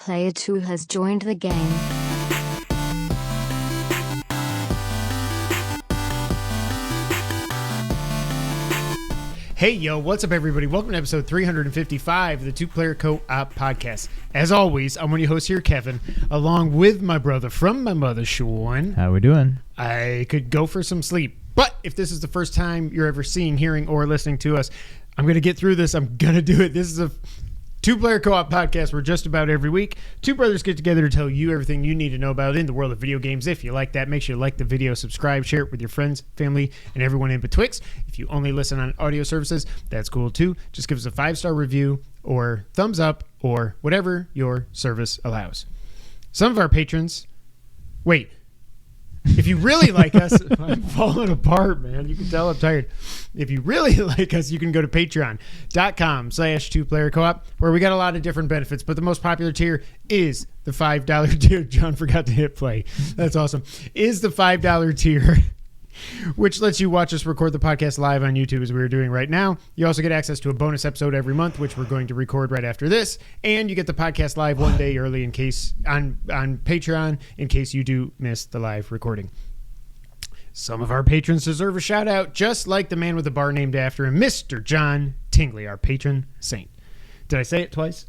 Player 2 has joined the game. Hey, yo, what's up, everybody? Welcome to episode 355 of the Two-Player Co-op Podcast. As always, I'm one of your hosts here, Kevin, along with my brother from my mother, Sean. How we doing? I could go for some sleep, but if this is the first time you're ever seeing, hearing, or listening to us, I'm going to get through this. I'm going to do it. This is a Two-Player Co-op Podcast where just about every week, two brothers get together to tell you everything you need to know about in the world of video games. If you like that, make sure you like the video, subscribe, share it with your friends, family, and everyone in betwixt. If you only listen on audio services, that's cool too. Just give us a 5-star review or thumbs up or whatever your service allows. Some of our patrons... Wait. If you really like us, I'm falling apart, man. You can tell I'm tired. If you really like us, you can go to patreon.com/2playercoop, where we got a lot of different benefits, but the most popular tier is the $5 tier. John forgot to hit play. That's awesome. Is the $5 tier, which lets you watch us record the podcast live on YouTube as we're doing right now. You also get access to a bonus episode every month, which we're going to record right after this. And you get the podcast live one day early in case on Patreon in case you do miss the live recording. Some of our patrons deserve a shout out, just like the man with the bar named after him, Mr. John Tingley, our patron saint. Did I say it twice?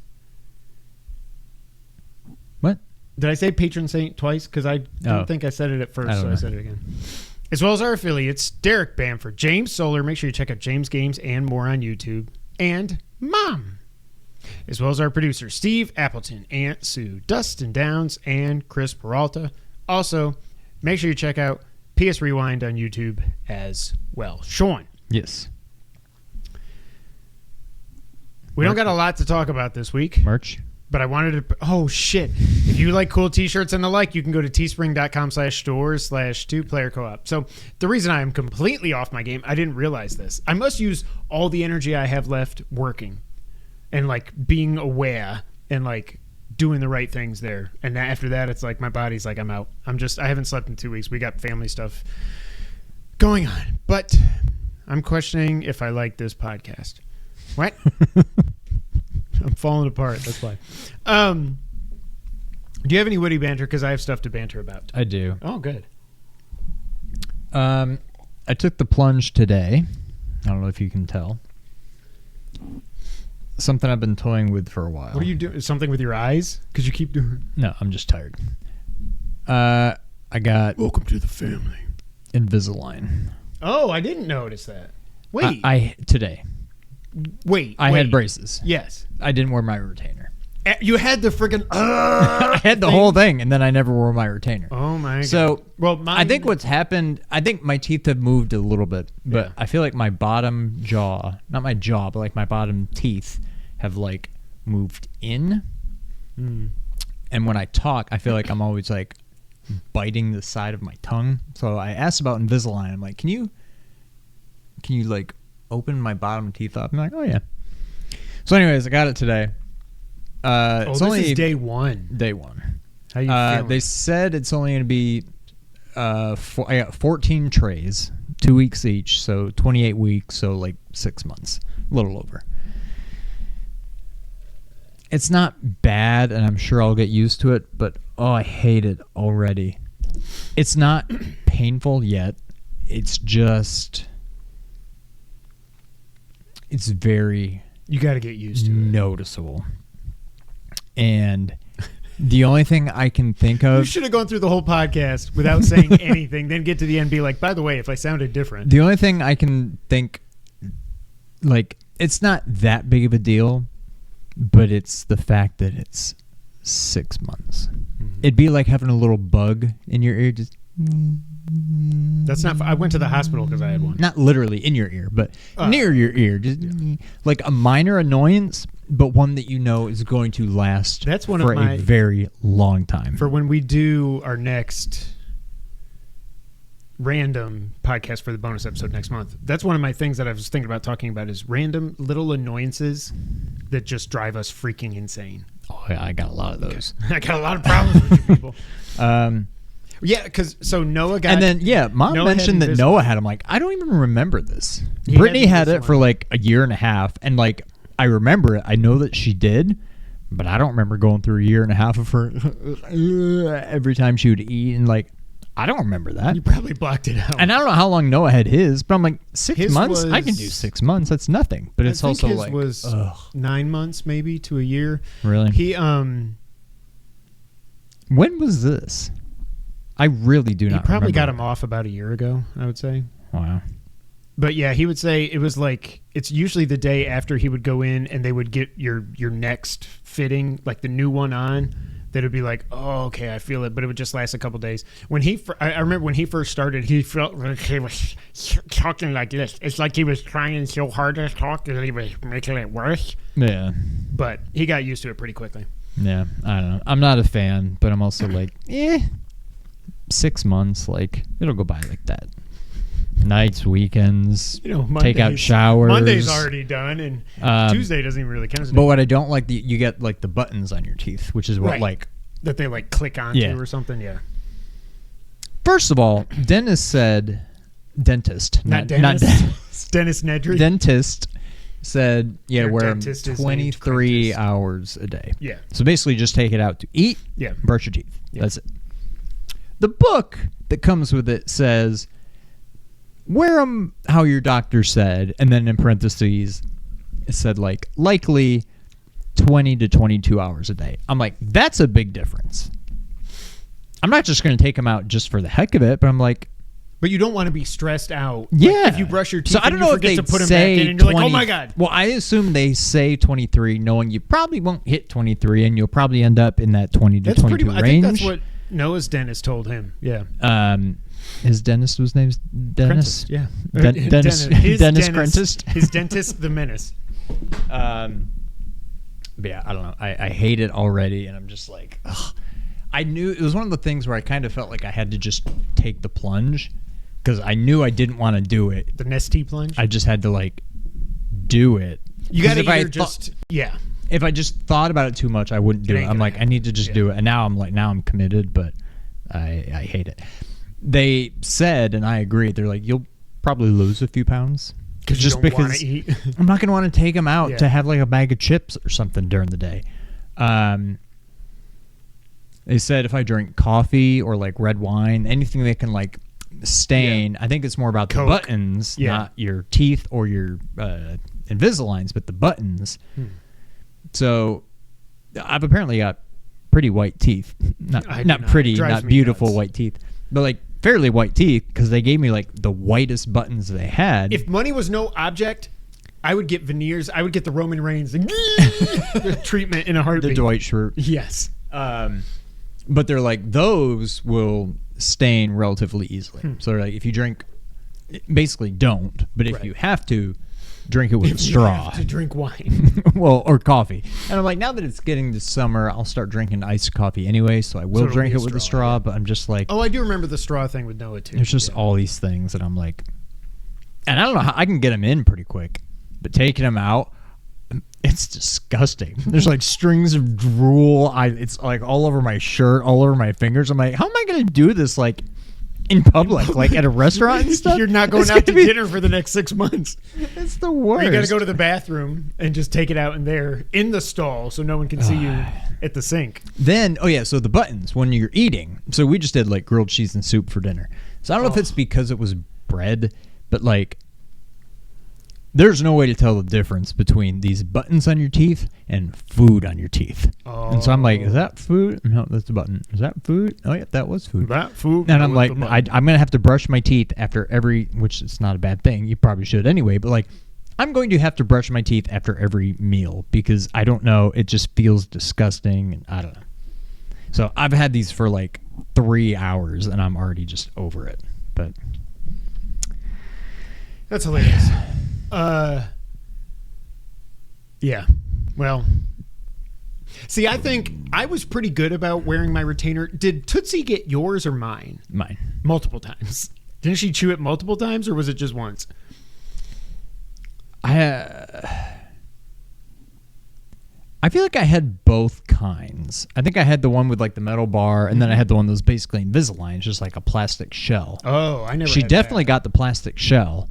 What? Did I say patron saint twice? Because I don't think I said it at first, so I said it again. As well as our affiliates, Derek Bamford, James Solar, make sure you check out James Games and more on YouTube, and Mom. As well as our producers, Steve Appleton, Aunt Sue, Dustin Downs, and Chris Peralta. Also, make sure you check out PS Rewind on YouTube as well. Sean. Yes. We don't got a lot to talk about this week. Merch? But I wanted to... Oh, shit. If you like cool t-shirts and the like, you can go to teespring.com/stores/2playercoop. So the reason I am completely off my game, I didn't realize this. I must use all the energy I have left working and, like, being aware and, like, doing the right things there. And after that, it's like my body's like, I'm out. I haven't slept in 2 weeks. We got family stuff going on. But I'm questioning if I like this podcast. What? I'm falling apart. That's why. Do you have any witty banter? Because I have stuff to banter about. I do. Oh, good. I took the plunge today. I don't know if you can tell. Something I've been toying with for a while. What are you doing? Something with your eyes? Because you keep doing... No, I'm just tired. I got... Welcome to the family. Invisalign. Oh, I didn't notice that. Wait. Today. Wait. I had braces. Yes. I didn't wear my retainer. You had the friggin'... I had the whole thing, and then I never wore my retainer. Oh, my God. So, well, I think what's happened... I think my teeth have moved a little bit, but yeah. I feel like my bottom jaw... Not my jaw, but like my bottom teeth have like moved in. Mm. And when I talk, I feel like I'm always like biting the side of my tongue. So I asked about Invisalign. I'm like, can you like open my bottom teeth up? I'm like, oh yeah. So anyways, I got it today. It's this only is day one. Day one. How you feeling? They said it's only going to be I got 14 trays, 2 weeks each, so 28 weeks, so like 6 months, a little over. It's not bad, and I'm sure I'll get used to it, but oh, I hate it already. It's not painful yet. It's just... It's very... You got to get used to noticeable. And the only thing I can think of... You should have gone through the whole podcast without saying anything, then get to the end and be like, by the way, if I sounded different... The only thing I can think... Like, it's not that big of a deal, but it's the fact that it's 6 months. Mm-hmm. It'd be like having a little bug in your ear. Just that's not. I went to the hospital because I had one. Not literally in your ear, but near your ear. Just like a minor annoyance, but one that you know is going to last. That's one for of my, a very long time. For when we do our next random podcast for the bonus episode next month. That's one of my things that I was thinking about talking about is random little annoyances that just drive us freaking insane. Oh yeah, I got a lot of those. Okay. I got a lot of problems with you people. Yeah, because so Noah got... And then, Mom mentioned that Noah had him. Like, I don't even remember this. Brittany had it for like a year and a half, and like, I remember it. I know that she did, But I don't remember going through a year and a half of her every time she would eat. And like, I don't remember that. You probably blocked it out. And I don't know how long Noah had his, but I'm like, 6 His months? I was- can do 6 months. That's nothing. But it's I think also his like, was ugh, 9 months maybe to a year. really? He When was this? I really do not probably remember. got him off about a year ago, I would say. Wow. But yeah, he would say it was like it's usually the day after he would go in and they would get your next fitting, like the new one on. That would be like, oh, okay, I feel it, but it would just last a couple days. When I remember when he first started, he felt like he was talking like this. It's like he was trying so hard to talk that he was making it worse. Yeah. But he got used to it pretty quickly. Yeah. I don't know. I'm not a fan, but I'm also like, 6 months, like, it'll go by like that. Nights, weekends, take out showers. Monday's already done, and Tuesday doesn't even really count as a But day. what I don't like, you get like the buttons on your teeth, which is what Right. like. That they like click onto Yeah. or something. Yeah. First of all, dentist said, dentist, Not not dentist. Dennis Nedry. dentist said you Your wear them dentist is named 23 Crentis. hours a day. Yeah. So basically just take it out to eat, Yeah. brush your teeth. Yeah. That's it. The book that comes with it says, wear them how your doctor said, and then in parentheses it said like likely 20 to 22 hours a day. I'm like, that's a big difference. I'm not just going to take them out just for the heck of it, but I'm like, But you don't want to be stressed out. yeah. Like, if you brush your teeth, so I don't and know you if forget they to put them back say in, and you're like, 20 oh my god. Well, I assume they say 23, knowing you probably won't hit 23, and you'll probably end up in that 20 to That's 22 pretty. I range. think that's what Noah's dentist told him. Yeah. His dentist was named Dennis. Prentice, yeah. Dennis His Dennis dentist. Prentice. His dentist, the menace. But yeah, I don't know. I hate it already, and I'm just like, ugh. I knew it was one of the things where I kind of felt like I had to just take the plunge because I knew I didn't want to do it. The Nestea plunge. I just had to like do it. You got to 'Cause if I either just yeah. if I just thought about it too much, I wouldn't do It it. ain't I'm gonna like, I happen. need to just do it. And now I'm committed, but I hate it. They said, and I agree, they're like, you'll probably lose a few pounds. Because you don't want to eat. I'm not going to want to take them out Yeah. to have like a bag of chips or something during the day. They said if I drink coffee or like red wine, anything that can like stain, I think it's more about Coke. the buttons, Yeah. not your teeth or your Invisaligns, but the buttons. So I've apparently got pretty white teeth. I do Not not. pretty, Drives not me beautiful nuts. white teeth, but like fairly white teeth because they gave me like the whitest buttons they had. If money was no object, I would get veneers. I would get the Roman Reigns treatment in a the heartbeat. Dwight Schrute. Yes. But they're like, those will stain relatively easily. So they're like, if you drink, basically don't. But if Right. you have to, drink it with a You straw. have to drink wine. Well, or coffee. And I'm like, now that it's getting to summer, I'll start drinking iced coffee anyway. So I will it'll drink be it a with a straw, straw. yeah. But I'm just like, Oh, I do remember the straw thing with Noah too. there's just Yeah. all these things that I'm like, and I don't know how I can get them in pretty quick, but taking them out, it's disgusting. There's like strings of drool. It's like all over my shirt, all over my fingers. I'm like, how am I going to do this like in public, like at a restaurant and stuff? You're not going It's out to gonna be- dinner for the next 6 months. It's the Or worst. you got to go to the bathroom and just take it out in there in the stall so no one can see you at the sink. Then, oh yeah, so the buttons when you're eating. So we just did like grilled cheese and soup for dinner. So I don't know if it's because it was bread, but like there's no way to tell the difference between these buttons on your teeth and food on your teeth. And so I'm like, is that food? No, that's a button. Is that food? Oh yeah, that was food. That food. And I'm with like, the I'm going to have to brush my teeth after every, which is not a bad thing. You probably should anyway, but like, I'm going to have to brush my teeth after every meal because I don't know. It just feels disgusting. And I don't know. So I've had these for like 3 hours and I'm already just over it. But That's hilarious. Yeah. Well, see, I think I was pretty good about wearing my retainer. Did Tootsie get yours or mine? mine. Multiple times. Didn't she chew it multiple times or was it just once? I feel like I had both kinds. I think I had the one with like the metal bar, and then I had the one that was basically Invisalign, just like a plastic shell. Oh, I never She had definitely that. got the plastic shell,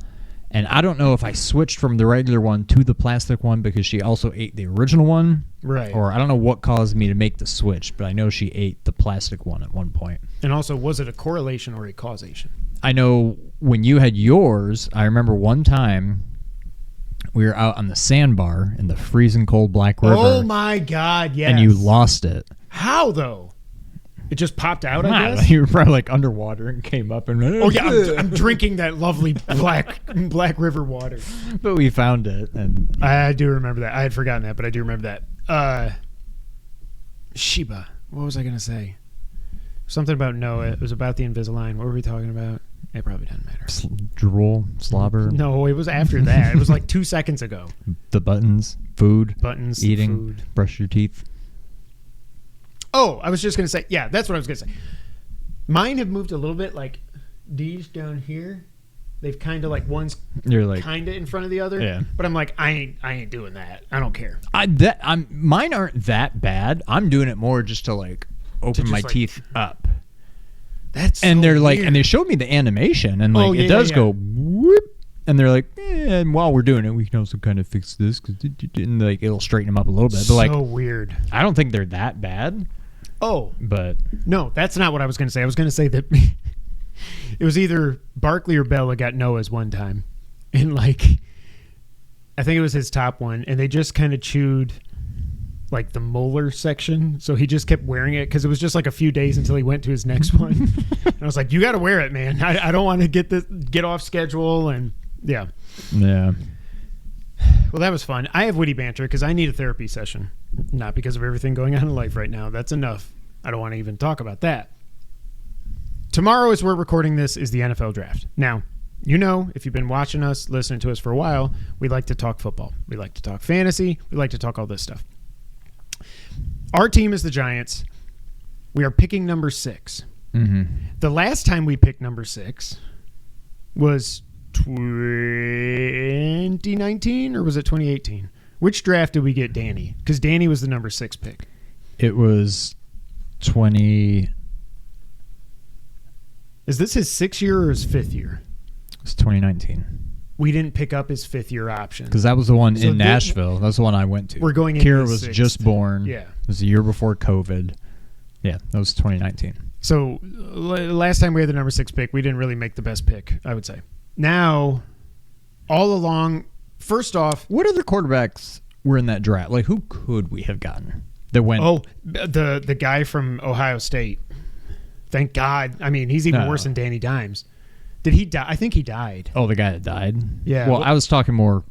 And I don't know if I switched from the regular one to the plastic one because she also ate the original one. Right. Or I don't know what caused me to make the switch, but I know she ate the plastic one at one point. And also, was it a correlation or a causation? I know when you had yours, I remember one time we were out on the sandbar in the freezing cold Black River. Oh, my God, yes. And you lost it. How, though? It just popped out, I guess? You were probably like underwater and came up and... Oh, yeah, I'm drinking that lovely Black River water. But we found it. And I do remember that. I had forgotten that, but I do remember that. Sheba. What was I going to say? Something about Noah. It was about the Invisalign. What were we talking about? It probably doesn't matter. Drool, slobber. No, it was after that. It was like 2 seconds ago. The buttons, food, eating, food. brush your teeth. Oh, I was just going to say, yeah, that's what I was going to say. Mine have moved a little bit, like these down here. They've kind of like one's kind of in front of the other. Yeah. But I'm like, I ain't doing that. I don't care. Mine aren't that bad. I'm doing it more just to like open my teeth up. That's and so they're like, weird. and they showed me the animation, and like it does go whoop, and they're like, and while we're doing it, we can also kind of fix this and like it'll straighten them up a little bit. But like, so weird. I don't think they're that bad. Oh, but no, that's not what I was going to say. I was going to say that it was either Barkley or Bella got Noah's one time, and like, I think it was his top one, and they just kind of chewed like the molar section, so he just kept wearing it because it was just like a few days until he went to his next one. And I was like, you got to wear it, man. I don't want to get off schedule. And yeah. Well, that was fun. I have witty banter because I need a therapy session, not because of everything going on in life right now. That's enough. I don't want to even talk about that. Tomorrow, as we're recording this, is the NFL draft. Now, you know, if you've been watching us, listening to us for a while, we like to talk football. We like to talk fantasy. We like to talk all this stuff. Our team is the Giants. We are picking number 6. Mm-hmm. The last time we picked number 6 was 2019, or was it 2018? Which draft did we get Danny? Because Danny was the number 6 pick. It was 20. Is this his 6th year or his 5th year? It's 2019. We didn't pick up his 5th year option. Because that was the one in Nashville. That's the one I went to. We're going in. Kira was 6th. just born. Yeah. It was the year before COVID. Yeah, that was 2019. So last time we had the number 6 pick, we didn't really make the best pick, I would say. Now, all along, first off, what other quarterbacks were in that draft? Like, who could we have gotten that went? Oh, the guy from Ohio State. Thank God. I mean, he's even worse than Danny Dimes. Did he die? I think he died. Oh, the guy that died? Yeah. Well, I was talking more,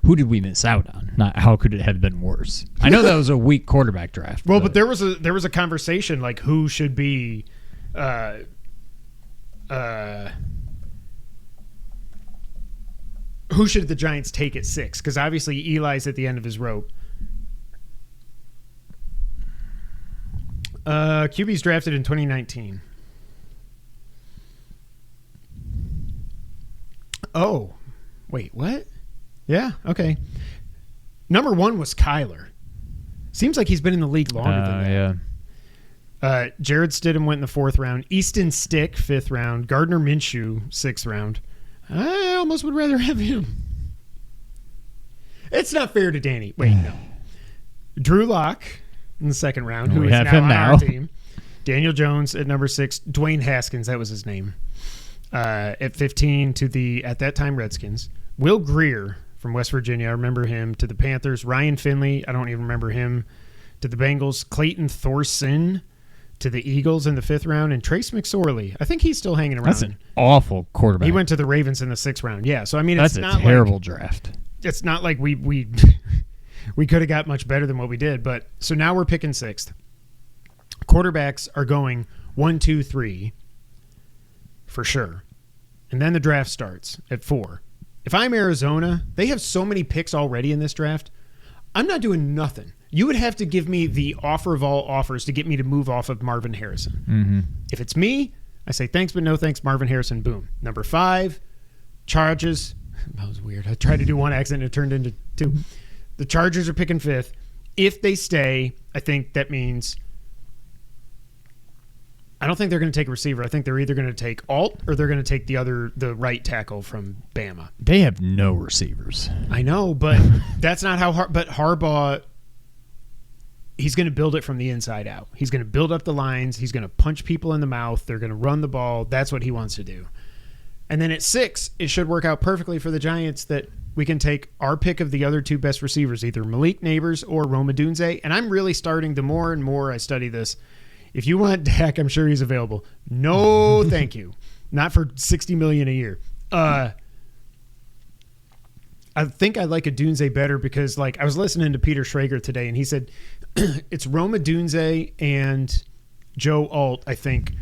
who did we miss out on? Not how could it have been worse? I know that was a weak quarterback draft. Well, but there was a conversation like who should be who should the Giants take at 6? Because obviously Eli's at the end of his rope. QB's drafted in 2019. Oh, wait, what? Yeah, okay. Number 1 was Kyler. Seems like he's been in the league longer than that. Yeah. Jared Stidham went in the 4th round. Easton Stick, 5th round. Gardner Minshew, 6th round. I almost would rather have him. It's not fair to Danny. Wait, no. Drew Lock in the 2nd round, who we is have now him on now. our team. Daniel Jones at number 6. Dwayne Haskins, that was his name. At 15 to the, at that time, Redskins. Will Greer from West Virginia, I remember him, to the Panthers. Ryan Finley, I don't even remember him, to the Bengals. Clayton Thorson to the Eagles in the 5th round. And Trace McSorley, I think he's still hanging around. That's an awful quarterback. He went to the Ravens in the 6th round. Yeah, so I mean, that's it's a not terrible draft. It's not like we we could have got much better than what we did. But so now we're picking 6th. Quarterbacks are going 1, 2, 3 for sure. And then the draft starts at 4. If I'm Arizona, they have so many picks already in this draft. I'm not doing nothing. You would have to give me the offer of all offers to get me to move off of Marvin Harrison. Mm-hmm. If it's me, I say thanks but no thanks, Marvin Harrison, boom. Number 5, Chargers. That was weird. I tried to do one accent and it turned into 2. The Chargers are picking 5th. If they stay, I think that means I don't think they're going to take a receiver. I think they're either going to take alt or they're going to take the right tackle from Bama. They have no receivers. I know, but that's not how but Harbaugh, he's going to build it from the inside out. He's going to build up the lines. He's going to punch people in the mouth. They're going to run the ball. That's what he wants to do. And then at 6, it should work out perfectly for the Giants that we can take our pick of the other 2 best receivers, either Malik Neighbors or Rome Odunze. And I'm really starting, the more and more I study this, if you want Dak, I'm sure he's available. No, thank you. Not for $60 million a year. I think I like Odunze better because, like, I was listening to Peter Schrager today, and he said it's Rome Odunze and Joe Alt, I think,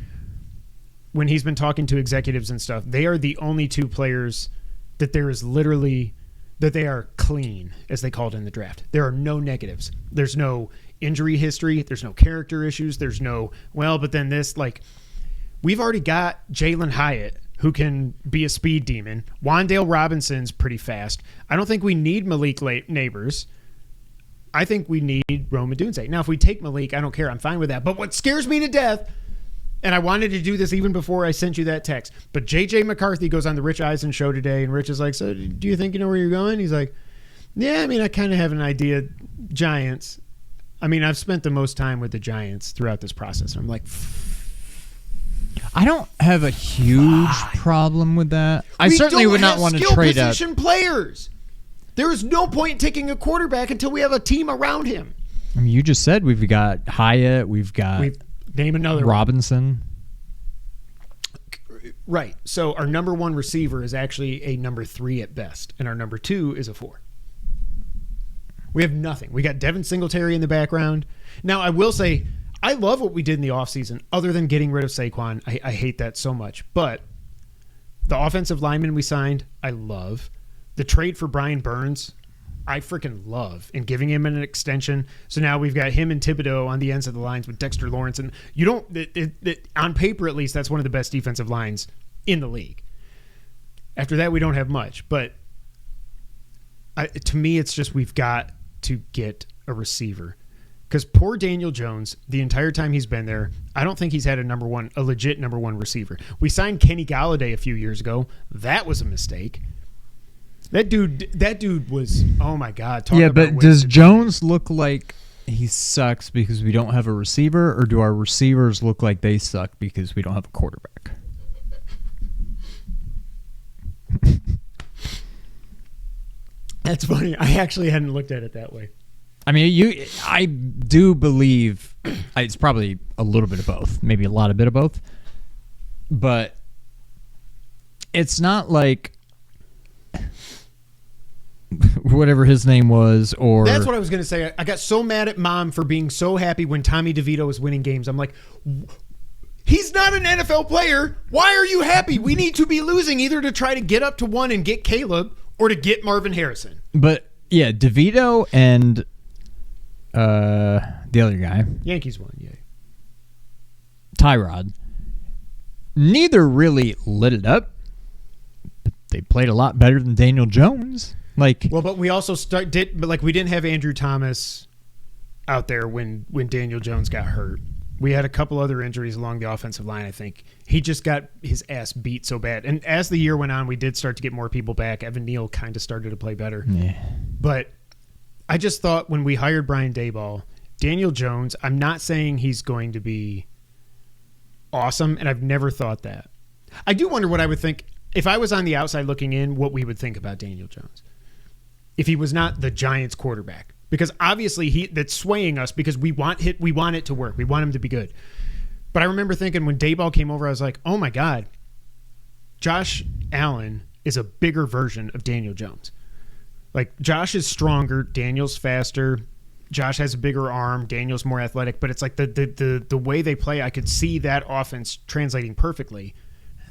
when he's been talking to executives and stuff. They are the only 2 players that there is literally that they are clean, as they called in the draft. There are no negatives. There's no injury history. There's no character issues. There's no, well, but then this, like, we've already got Jalen Hyatt, who can be a speed demon. Wan'Dale Robinson's pretty fast. I don't think we need Malik Neighbors. I think we need Rome Odunze. Now, if we take Malik, I don't care. I'm fine with that. But what scares me to death, and I wanted to do this even before I sent you that text, but J.J. McCarthy goes on the Rich Eisen show today, and Rich is like, so do you think you know where you're going? He's like, yeah, I mean, I kind of have an idea. Giants. I mean, I've spent the most time with the Giants throughout this process. And I'm like, I don't have a huge problem with that. I certainly would not want to trade up. Position players. There is no point in taking a quarterback until we have a team around him. I mean, you just said we've got Hyatt, name another Robinson. Right. So our number 1 receiver is actually a number 3 at best, and our number 2 is a 4. We have nothing. We got Devin Singletary in the background. Now, I will say, I love what we did in the offseason, other than getting rid of Saquon. I hate that so much. But the offensive lineman we signed, I love. The trade for Brian Burns, I freaking love. And giving him an extension. So now we've got him and Thibodeau on the ends of the lines with Dexter Lawrence. And you don't, on paper at least, that's one of the best defensive lines in the league. After that, we don't have much. But to me, it's just we've got to get a receiver, because poor Daniel Jones, the entire time he's been there, I don't think he's had a legit number 1 receiver. We signed Kenny Galladay a few years ago. That was a mistake. That dude was, oh my God. Yeah, but does Jones look like he sucks because we don't have a receiver, or do our receivers look like they suck because we don't have a quarterback? That's funny. I actually hadn't looked at it that way. I mean, I do believe it's probably a little bit of both, maybe a lot of bit of both, but it's not like whatever his name was, or that's what I was going to say. I got so mad at Mom for being so happy when Tommy DeVito was winning games. I'm like, he's not an NFL player. Why are you happy? We need to be losing either to try to get up to 1 and get Caleb, or to get Marvin Harrison. But yeah, DeVito and the other guy, Yankees won, yeah. Tyrod, neither really lit it up, but they played a lot better than Daniel Jones. But we also we didn't have Andrew Thomas out there when Daniel Jones got hurt. We had a couple other injuries along the offensive line, I think. He just got his ass beat so bad. And as the year went on, we did start to get more people back. Evan Neal kind of started to play better. Yeah. But I just thought when we hired Brian Daboll, Daniel Jones, I'm not saying he's going to be awesome, and I've never thought that. I do wonder what I would think if I was on the outside looking in, what we would think about Daniel Jones if he was not the Giants quarterback. Because obviously that's swaying us because we want it to work. We want him to be good. But I remember thinking when Daboll came over, I was like, oh my God, Josh Allen is a bigger version of Daniel Jones. Like, Josh is stronger, Daniel's faster, Josh has a bigger arm, Daniel's more athletic, but it's like the way they play, I could see that offense translating perfectly.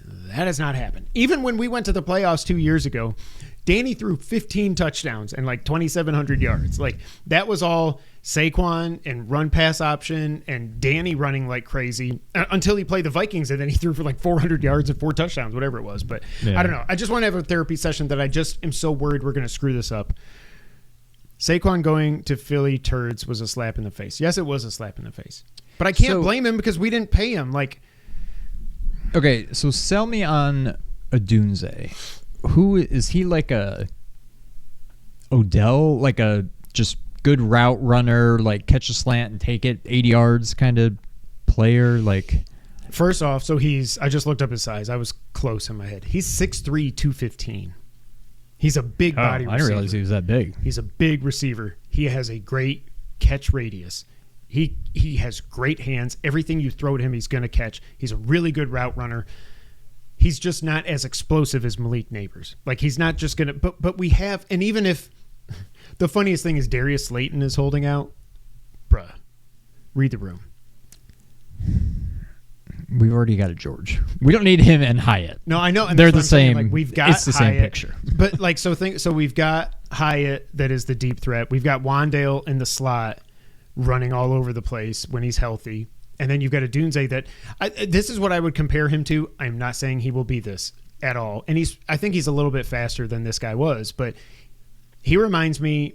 That has not happened. Even when we went to the playoffs 2 years ago, Danny threw 15 touchdowns and like 2,700 yards. Like, that was all Saquon and run pass option and Danny running like crazy until he played the Vikings, and then he threw for like 400 yards and 4 touchdowns, whatever it was. But yeah. I don't know. I just want to have a therapy session that I just am so worried we're going to screw this up. Saquon going to Philly Turds was a slap in the face. Yes, it was a slap in the face. But I can't blame him because we didn't pay him. Like, Okay, so sell me on a Dunze. Who is he? Like a Odell, like a just good route runner, like catch a slant and take it 80 yards kind of player? Like, first off, so I just looked up his size. I was close in my head. He's 6'3", 215. He's a big body receiver. I didn't realize he was that big. He's a big receiver. He has a great catch radius. He has great hands. Everything you throw at him, he's going to catch. He's a really good route runner. He's just not as explosive as Malik Neighbors. Like, he's not just going to... But we have... And even if... The funniest thing is Darius Slayton is holding out. Bruh. Read the room. We've already got a George. We don't need him and Hyatt. No, I know. And they're the same. Like, we've got it's the Hyatt, same picture. But, like, so we've got Hyatt that is the deep threat. We've got Wandale in the slot running all over the place when he's healthy. And then you've got a Dunze that this is what I would compare him to. I'm not saying he will be this at all. And I think he's a little bit faster than this guy was, but he reminds me,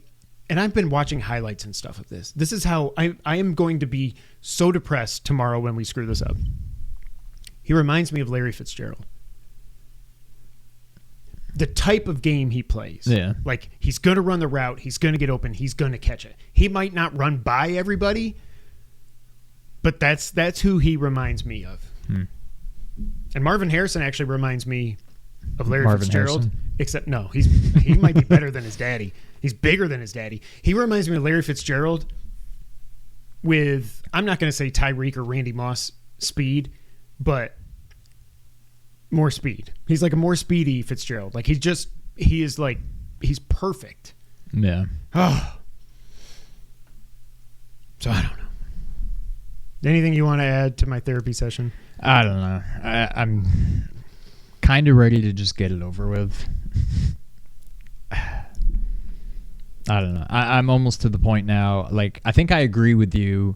and I've been watching highlights and stuff of this. This is how I am going to be so depressed tomorrow when we screw this up. He reminds me of Larry Fitzgerald. The type of game he plays. Yeah. Like, he's going to run the route. He's going to get open. He's going to catch it. He might not run by everybody, but that's who he reminds me of. And Marvin Harrison actually reminds me of Larry Fitzgerald. Harrison? Except, no, he might be better than his daddy. He's bigger than his daddy. He reminds me of Larry Fitzgerald with, I'm not going to say Tyreek or Randy Moss speed, but more speed. He's like a more speedy Fitzgerald. Like, he's perfect. Yeah. Oh. So I don't know. Anything you want to add to my therapy session? I don't know. I'm kind of ready to just get it over with. I don't know. I'm almost to the point now. Like, I think I agree with you.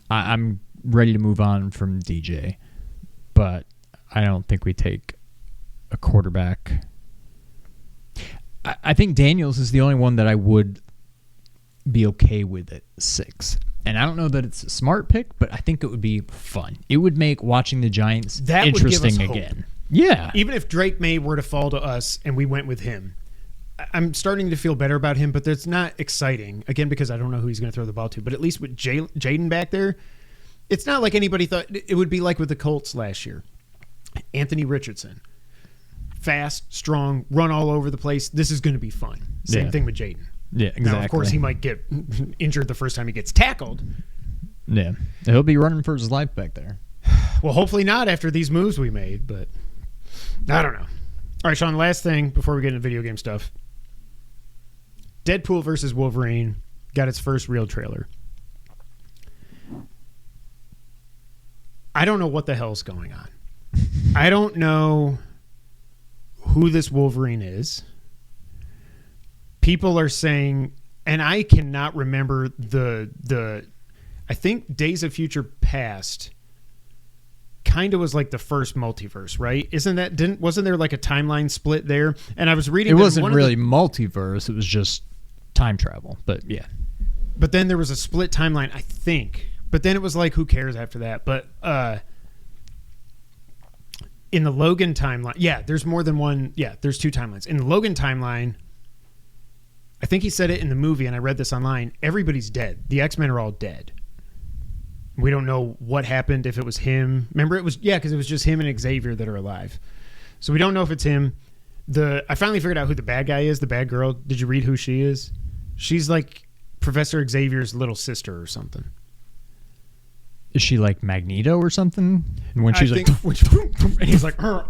I'm ready to move on from DJ, but I don't think we take a quarterback. I think Daniels is the only one that I would be okay with at 6. And I don't know that it's a smart pick, but I think it would be fun. It would make watching the Giants interesting again. Yeah. Even if Drake May were to fall to us and we went with him, I'm starting to feel better about him, but that's not exciting. Again, because I don't know who he's going to throw the ball to. But at least with Jaden back there, it's not like anybody thought it would be like with the Colts last year. Anthony Richardson. Fast, strong, run all over the place. This is going to be fun. Same thing with Jaden. Yeah, exactly. Now, of course, he might get injured the first time he gets tackled. Yeah. He'll be running for his life back there. Well, hopefully not after these moves we made, but I don't know. All right, Sean, last thing before we get into video game stuff. Deadpool versus Wolverine got its first real trailer. I don't know what the hell's going on. I don't know who this Wolverine is. People are saying, and I cannot remember the I think Days of Future Past kind of was like the first multiverse, right? Wasn't there like a timeline split there? And I was reading it wasn't really multiverse, it was just time travel, but yeah. But then there was a split timeline, I think. But then it was like, who cares after that? But in the Logan timeline, yeah, there's more than one. Yeah, there's 2 timelines. In the Logan timeline, I think he said it in the movie, and I read this online, everybody's dead. The X-Men are all dead. We don't know what happened, if it was him. Remember, because it was just him and Xavier that are alive. So we don't know if it's him. I finally figured out who the bad guy is, the bad girl. Did you read who she is? She's like Professor Xavier's little sister or something. Is she like Magneto or something? And when she's and he's like, oh!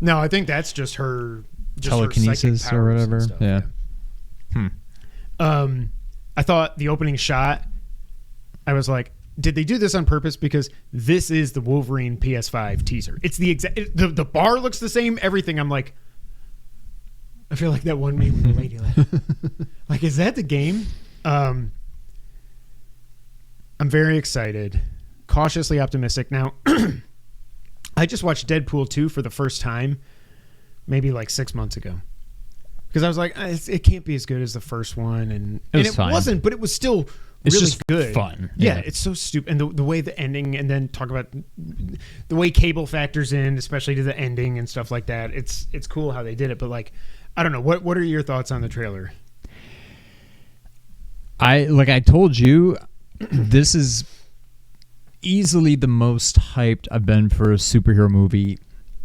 No, I think that's just her telekinesis or whatever. Yeah. I thought the opening shot, I was like, did they do this on purpose? Because this is the Wolverine PS5 teaser. It's the exact. The bar looks the same. Everything. I'm like, I feel like that one meme with the lady. Like, is that the game? I'm very excited, cautiously optimistic. Now, I just watched Deadpool 2 for the first time, maybe like 6 months ago, because I was like, it can't be as good as the first one, and it fine. wasn't, but it was still It's really just good. fun. Yeah, it's so stupid. And the way the ending, and then talk about the way Cable factors in, especially to the ending and stuff like that. It's cool how they did it, but like, I don't know. What are your thoughts on the trailer? I told you, this is easily the most hyped I've been for a superhero movie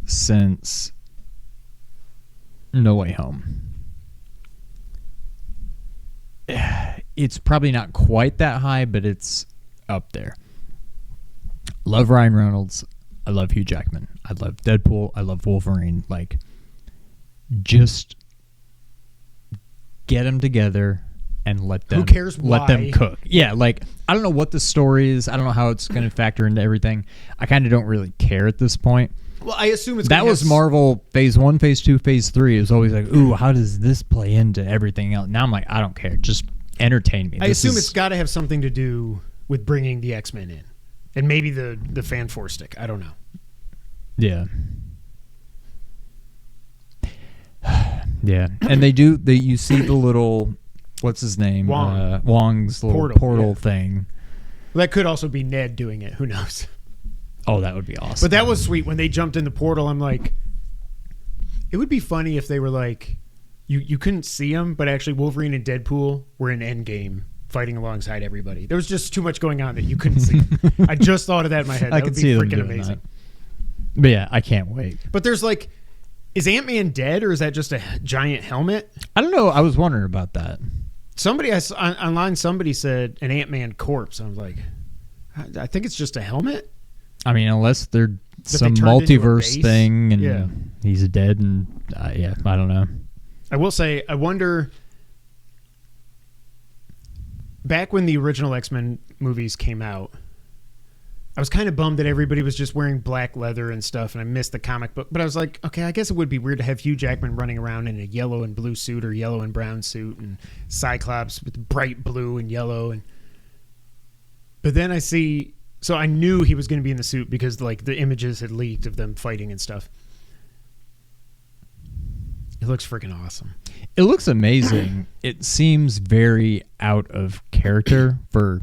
since No Way Home. It's probably not quite that high, but it's up there. Love Ryan Reynolds. I love Hugh Jackman. I love Deadpool. I love Wolverine. Like, just get them together and let them. Who cares let why? them cook. Yeah, like, I don't know what the story is. I don't know how it's going to factor into everything. I kind of don't really care at this point. Well, I assume it's that was Marvel Phase 1, Phase 2, Phase 3. It was always like, ooh, how does this play into everything else? Now I'm like, I don't care. Just entertain me. I assume it's got to have something to do with bringing the X-Men in, and maybe the fan four stick. I don't know. Yeah. Yeah, and you see the little, what's his name? Wong. Wong's little portal thing. Well, that could also be Ned doing it. Who knows? Oh, that would be awesome. But that was sweet when they jumped in the portal. I'm like, it would be funny if they were like, you couldn't see them, but actually Wolverine and Deadpool were in Endgame fighting alongside everybody. There was just too much going on that you couldn't see them. I just thought of that in my head. That would be freaking amazing. But yeah, I can't wait. But there's like, is Ant-Man dead, or is that just a giant helmet? I don't know. I was wondering about that. Somebody online, somebody said an Ant-Man corpse. I was like, I think it's just a helmet. I mean, unless they're some multiverse thing and he's dead, and yeah, I don't know. I will say, I wonder, back when the original X-Men movies came out, I was kind of bummed that everybody was just wearing black leather and stuff, and I missed the comic book. But I was like, okay, I guess it would be weird to have Hugh Jackman running around in a yellow and blue suit or yellow and brown suit, and Cyclops with bright blue and yellow. But then I see, so I knew he was going to be in the suit because like the images had leaked of them fighting and stuff. It looks freaking awesome. It looks amazing. It seems very out of character for...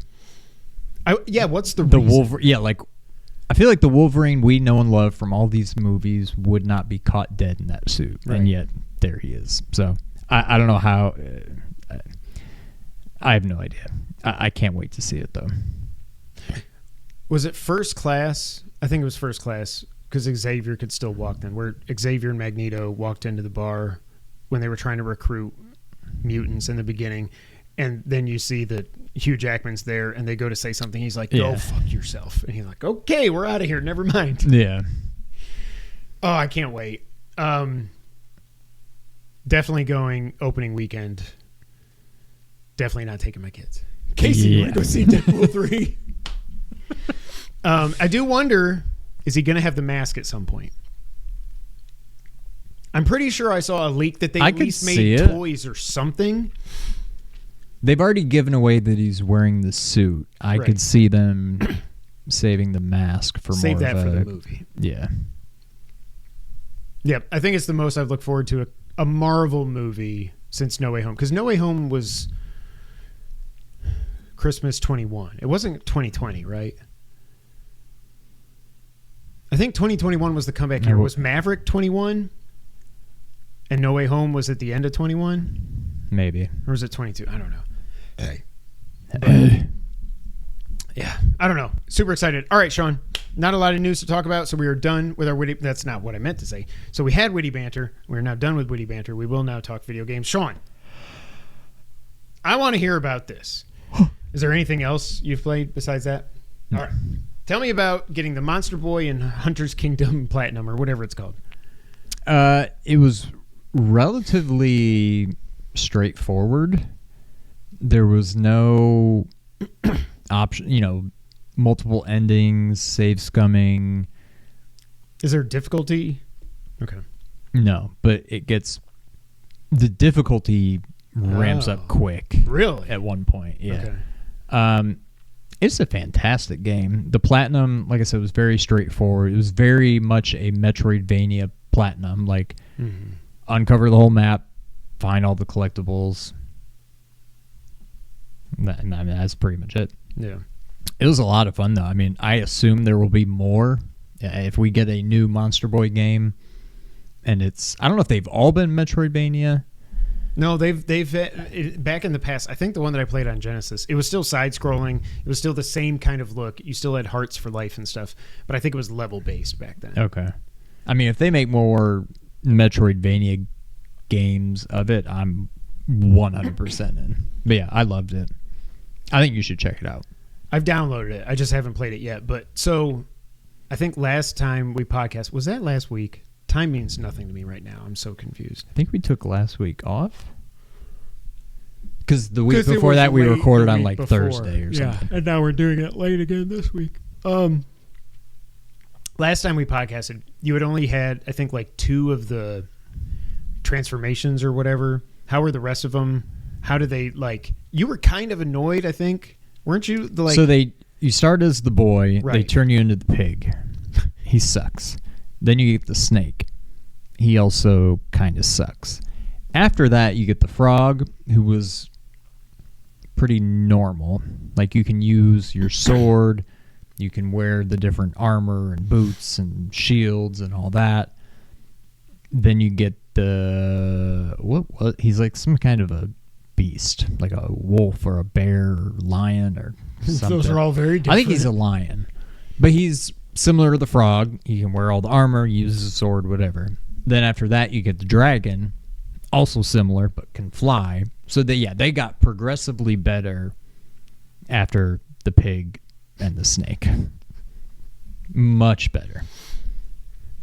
what's the Wolverine? Yeah, like, I feel like the Wolverine we know and love from all these movies would not be caught dead in that suit. Right. And yet, there he is. So, I don't know how... I have no idea. I can't wait to see it, though. Was it First Class? I think it was First Class, because Xavier could still walk then, where Xavier and Magneto walked into the bar when they were trying to recruit mutants in the beginning, and then you see that Hugh Jackman's there, and they go to say something. He's like, go fuck yourself. And he's like, okay, we're out of here. Never mind. Yeah. Oh, I can't wait. Definitely going opening weekend. Definitely not taking my kids. Casey, you want to go see Deadpool 3? I do wonder, is he going to have the mask at some point? I'm pretty sure I saw a leak that they at least made toys or something. They've already given away that he's wearing the suit. I could see them saving the mask for Save more that of for the movie. Yeah. Yep, I think it's the most I've looked forward to a Marvel movie since No Way Home. Because No Way Home was Christmas 21. It wasn't 2020, right? I think 2021 was the comeback year. Was Maverick 21? And No Way Home was at the end of 21? Maybe. Or was it 22? I don't know. Hey. Yeah, I don't know. Super excited. All right, Sean. Not a lot of news to talk about, so we are done with our witty... That's not what I meant to say. So we had witty banter. We're now done with witty banter. We will now talk video games. Sean, I want to hear about this. Is there anything else you've played besides that? All right. Tell me about getting the Monster Boy and Hunter's Kingdom Platinum, or whatever it's called. It was relatively straightforward. There was no option, multiple endings, save scumming. Is there difficulty? Okay. No, but the difficulty ramps up quick. Really? At one point, yeah. Okay. It's a fantastic game. The Platinum, like I said, was very straightforward. It was very much a Metroidvania Platinum, like uncover the whole map, find all the collectibles. I mean, that's pretty much it. Yeah. It was a lot of fun, though. I mean, I assume there will be more if we get a new Monster Boy game. And I don't know if they've all been Metroidvania. No, they've back in the past. I think the one that I played on Genesis, it was still side scrolling. It was still the same kind of look. You still had hearts for life and stuff, but I think it was level based back then. Okay. I mean, if they make more Metroidvania games of it, I'm 100% in. But yeah, I loved it. I think you should check it out. I've downloaded it. I just haven't played it yet. But so, I think last time we podcast, was that last week? Time means nothing to me right now. I'm so confused. I think we took last week off. Because the week before that, we recorded on like Thursday or something. Yeah, and now we're doing it late again this week. Last time we podcasted, you had only had, I think, like 2 of the transformations or whatever. How were the rest of them? How did they, like, you were kind of annoyed, I think. Weren't you? So you start as the boy. Right. They turn you into the pig. He sucks. Then you get the snake. He also kind of sucks. After that, you get the frog, who was pretty normal. Like, you can use your sword. You can wear the different armor and boots and shields and all that. Then you get the... What? He's like some kind of a beast. Like a wolf or a bear or lion or something. Those are all very different. I think he's a lion. But he's... similar to the frog. You can wear all the armor, use a sword, whatever. Then after that, you get the dragon, also similar, but can fly. So they got progressively better after the pig and the snake. Much better.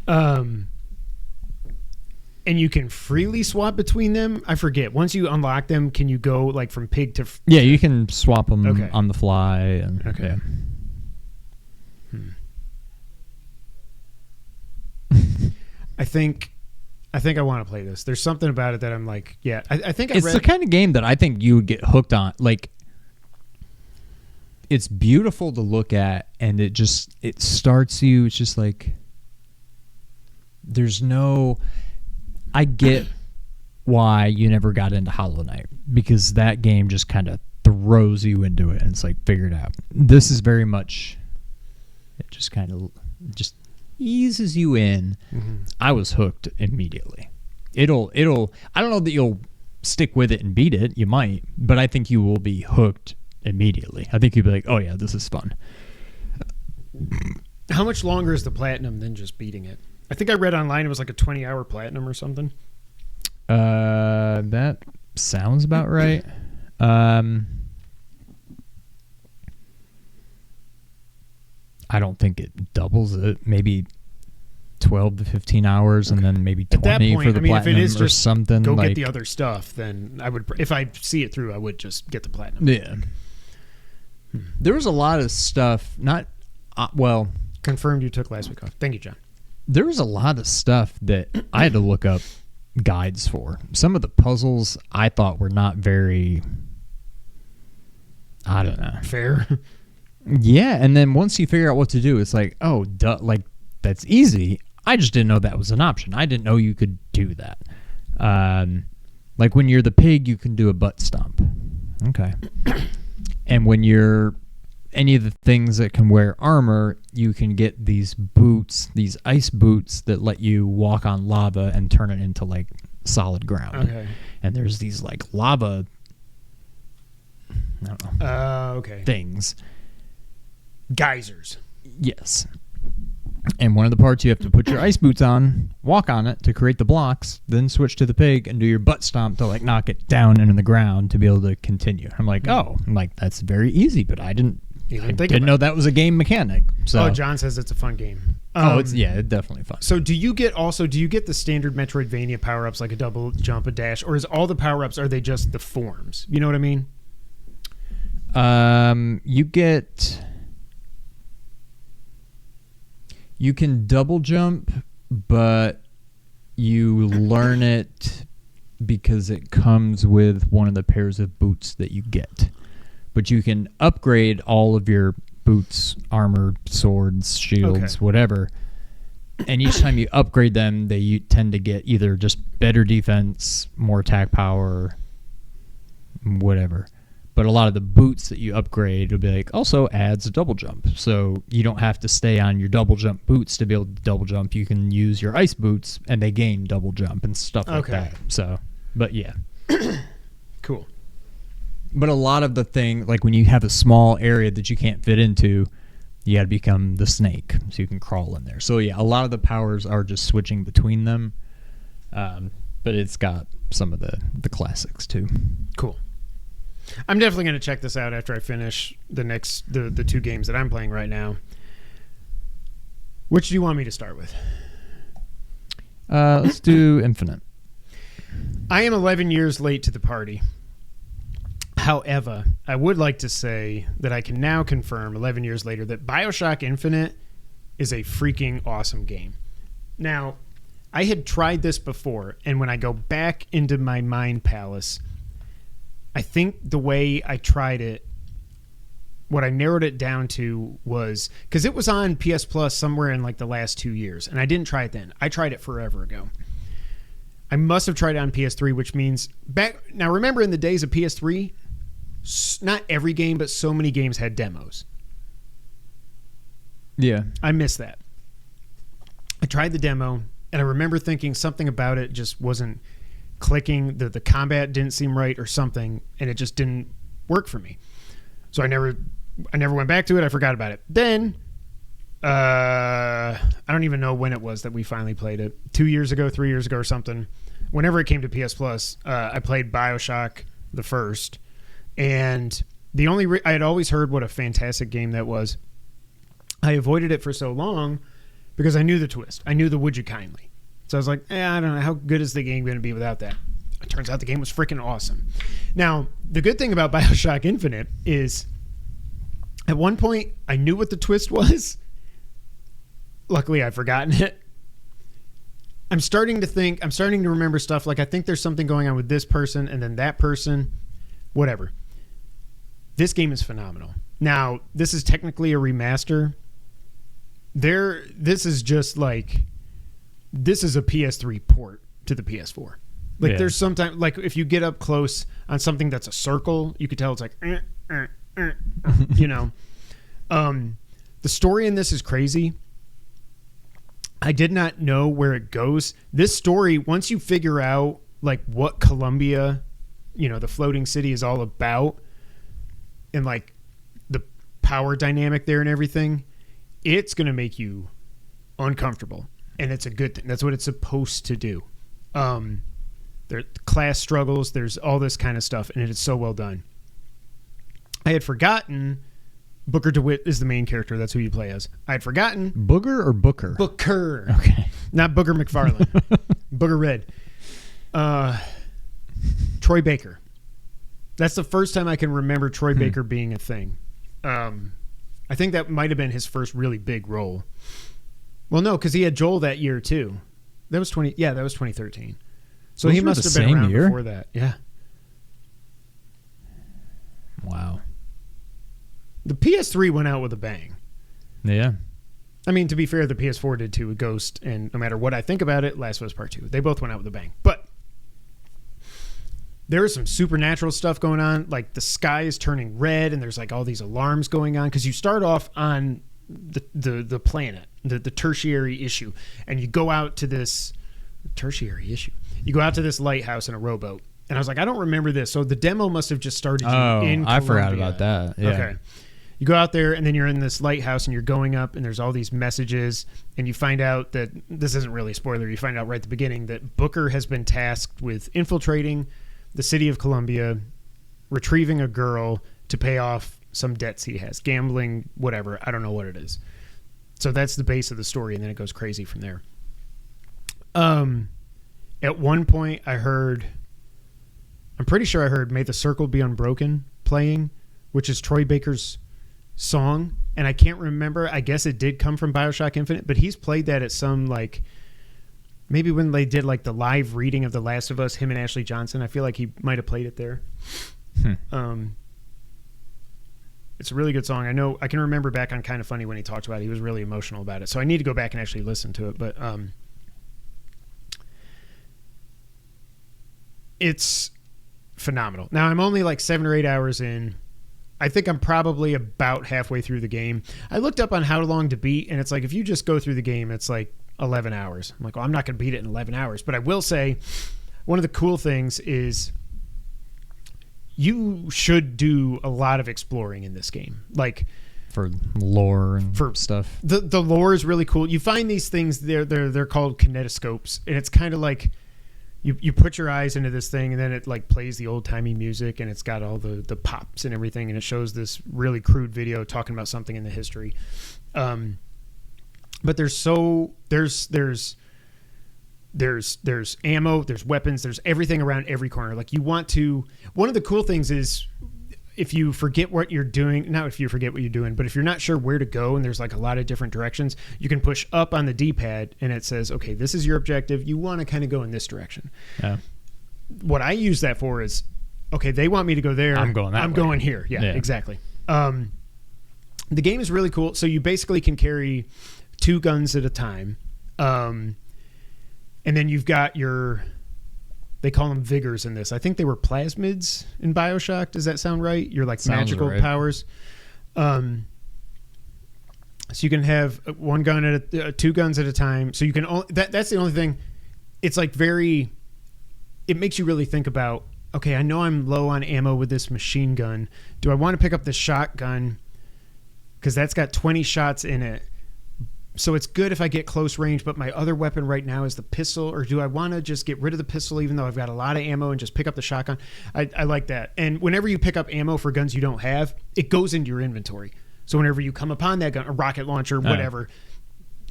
And you can freely swap between them? I forget. Once you unlock them, can you go like from pig to... Yeah, you can swap them on the fly. And, okay. Yeah. I think I want to play this. There's something about it that I'm like, yeah. I think it's the kind of game that I think you would get hooked on. Like, it's beautiful to look at, and it starts you. It's just like, there's no... I get why you never got into Hollow Knight, because that game just kind of throws you into it, and it's like, figure it out. This is very much... It just kind of... just eases you in. Mm-hmm. I was hooked immediately. It'll I don't know that you'll stick with it and beat it. You might, but I think you will be hooked immediately. I think you'll be like, oh yeah, this is fun. How much longer is the platinum than just beating it? I think I read online it was like a 20-hour platinum or something. That sounds about right. I don't think it doubles it. Maybe 12 to 15 hours, and then maybe 20 at that point, for the platinum, if it is or just something. Go like, get the other stuff. Then I would. If I see it through, I would just get the platinum. Yeah. There was a lot of stuff. Not well. Confirmed. You took last week off. Thank you, John. There was a lot of stuff that I had to look up guides for. Some of the puzzles I thought were not very. I don't know. Fair. Yeah, and then once you figure out what to do, it's like, oh, duh, like, that's easy. I just didn't know that was an option. I didn't know you could do that. Like, when you're the pig, you can do a butt stomp. Okay. And when you're any of the things that can wear armor, you can get these boots, these ice boots that let you walk on lava and turn it into, like, solid ground. Okay. And there's these, like, lava, I don't know, things. Geysers. Yes. And one of the parts you have to put your ice boots on, walk on it to create the blocks, then switch to the pig and do your butt stomp to like knock it down into the ground to be able to continue. I'm like, that's very easy, but I didn't know that was a game mechanic. So John says it's a fun game. It's definitely fun. So do you get the standard Metroidvania power-ups like a double jump, a dash, or is all the power-ups, are they just the forms? You know what I mean? You can double jump, but you learn it because it comes with one of the pairs of boots that you get. But you can upgrade all of your boots, armor, swords, shields, whatever. And each time you upgrade them, they tend to get either just better defense, more attack power, whatever. But a lot of the boots that you upgrade will be like also adds a double jump. So you don't have to stay on your double jump boots to be able to double jump. You can use your ice boots and they gain double jump and stuff like that. So, but yeah. Cool. But a lot of the thing, like when you have a small area that you can't fit into, you got to become the snake so you can crawl in there. So yeah, a lot of the powers are just switching between them. But it's got some of the classics too. Cool. I'm definitely going to check this out after I finish the two games that I'm playing right now. Which do you want me to start with? Let's do Infinite. I am 11 years late to the party. However, I would like to say that I can now confirm 11 years later that BioShock Infinite is a freaking awesome game. Now, I had tried this before, and when I go back into my mind palace, I think the way I tried it, what I narrowed it down to was, because it was on PS Plus somewhere in like the last 2 years, and I didn't try it then. I tried it forever ago. I must have tried it on PS3, which means now remember in the days of PS3, not every game, but so many games had demos. Yeah. I miss that. I tried the demo, and I remember thinking something about it just wasn't clicking. The combat didn't seem right or something, and it just didn't work for me. So I never went back to it. I forgot about it. Then I don't even know when it was that we finally played it. 2 years ago, 3 years ago or something. Whenever it came to PS Plus, I played BioShock the first, and the only I had always heard what a fantastic game that was. I avoided it for so long because I knew the twist. I knew the would you kindly. So I was like, I don't know, how good is the game going to be without that? It turns out the game was freaking awesome. Now, the good thing about BioShock Infinite is at one point I knew what the twist was. Luckily, I've forgotten it. I'm starting to remember stuff like I think there's something going on with this person and then that person, whatever. This game is phenomenal. Now, this is technically a remaster. This is a PS3 port to the PS4. Like there's sometimes, like if you get up close on something that's a circle, you could tell it's like, you know. The story in this is crazy. I did not know where it goes. This story, once you figure out like what Columbia, the floating city is all about, and like the power dynamic there and everything, it's going to make you uncomfortable. And it's a good thing. That's what it's supposed to do. There are class struggles. There's all this kind of stuff, and it is so well done. I had forgotten Booker DeWitt is the main character. That's who you play as. I had forgotten. Booger or Booker? Booker. Okay. Not Booger McFarlane. Booger Red. Troy Baker. That's the first time I can remember Troy Baker being a thing. I think that might have been his first really big role. Well, no, because he had Joel that year too. That was 2013. So he must have been around before that. Yeah. Wow. The PS3 went out with a bang. Yeah. I mean, to be fair, the PS4 did too with Ghost, and no matter what I think about it, Last of Us Part 2. They both went out with a bang. But there is some supernatural stuff going on. Like the sky is turning red, and there's like all these alarms going on because you start off on the planet, the tertiary issue, and you go out to this tertiary issue. You go out to this lighthouse in a rowboat, and I was like, I don't remember this. So the demo must have just started you in Colombia. I forgot about that. Yeah. Okay. You go out there, and then you're in this lighthouse, and you're going up, and there's all these messages, and you find out that this isn't really a spoiler. You find out right at the beginning that Booker has been tasked with infiltrating the city of Columbia, retrieving a girl to pay off some debts he has, gambling, whatever. I don't know what it is. So that's the base of the story, and then it goes crazy from there. At one point, I'm pretty sure I heard "May the Circle Be Unbroken" playing, which is Troy Baker's song, and I can't remember. I guess it did come from BioShock Infinite, but he's played that at some, like, maybe when they did like the live reading of The Last of Us, him and Ashley Johnson. I feel like he might have played it there. It's a really good song. I know I can remember back on Kind of Funny when he talked about it. He was really emotional about it. So I need to go back and actually listen to it. But phenomenal. Now I'm only like 7 or 8 hours in. I think I'm probably about halfway through the game. I looked up on how long to beat, and it's like if you just go through the game, it's like 11 hours. I'm like, well, I'm not going to beat it in 11 hours. But I will say one of the cool things is you should do a lot of exploring in this game. Like for lore and for stuff. The lore is really cool. You find these things, they're called kinetoscopes, and it's kind of like you put your eyes into this thing, and then it like plays the old-timey music, and it's got all the pops and everything, and it shows this really crude video talking about something in the history. But there's ammo, there's weapons, there's everything around every corner. Like one of the cool things is if you forget what you're doing, not if you forget what you're doing, but if you're not sure where to go and there's like a lot of different directions, you can push up on the D-pad and it says, okay, this is your objective. You want to kind of go in this direction. Yeah. What I use that for is, okay, they want me to go there. I'm going that way. I'm going here. Yeah, exactly. The game is really cool. So you basically can carry 2 guns at a time. And then you've got they call them vigors in this. I think they were plasmids in BioShock. Does that sound right? Your like Sounds magical right. powers. So you can have 1 gun at 2 guns at a time. So you can that's the only thing. It's like it makes you really think about, okay, I know I'm low on ammo with this machine gun. Do I want to pick up the shotgun? Because that's got 20 shots in it. So it's good if I get close range, but my other weapon right now is the pistol. Or do I want to just get rid of the pistol even though I've got a lot of ammo and just pick up the shotgun? I like that. And whenever you pick up ammo for guns you don't have, it goes into your inventory. So whenever you come upon that gun, a rocket launcher, whatever,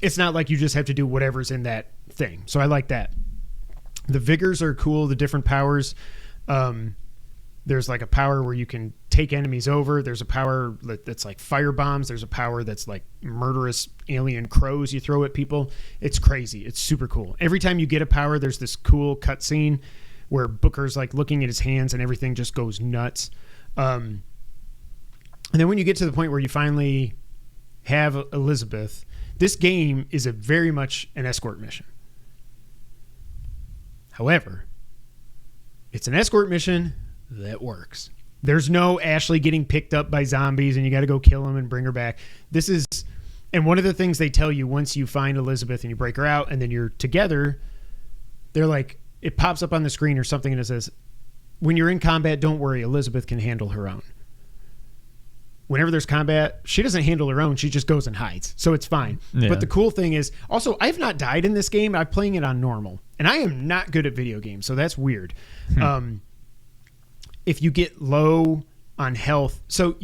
it's not like you just have to do whatever's in that thing. So I like that. The vigors are cool, the different powers. There's like a power where you can take enemies over. There's a power that's like fire bombs. There's a power that's like murderous alien crows you throw at people. It's crazy. It's super cool. Every time you get a power, there's this cool cutscene where Booker's like looking at his hands and everything just goes nuts. And then when you get to the point where you finally have Elizabeth, this game is very much an escort mission. However, it's an escort mission that works. There's no Ashley getting picked up by zombies and you got to go kill them and bring her back. And one of the things they tell you once you find Elizabeth and you break her out and then you're together, they're like, it pops up on the screen or something and it says, when you're in combat, don't worry, Elizabeth can handle her own. Whenever there's combat, she doesn't handle her own. She just goes and hides. So it's fine. Yeah. But the cool thing is, also, I've not died in this game. I'm playing it on normal. And I am not good at video games, so that's weird. If you get low on health, so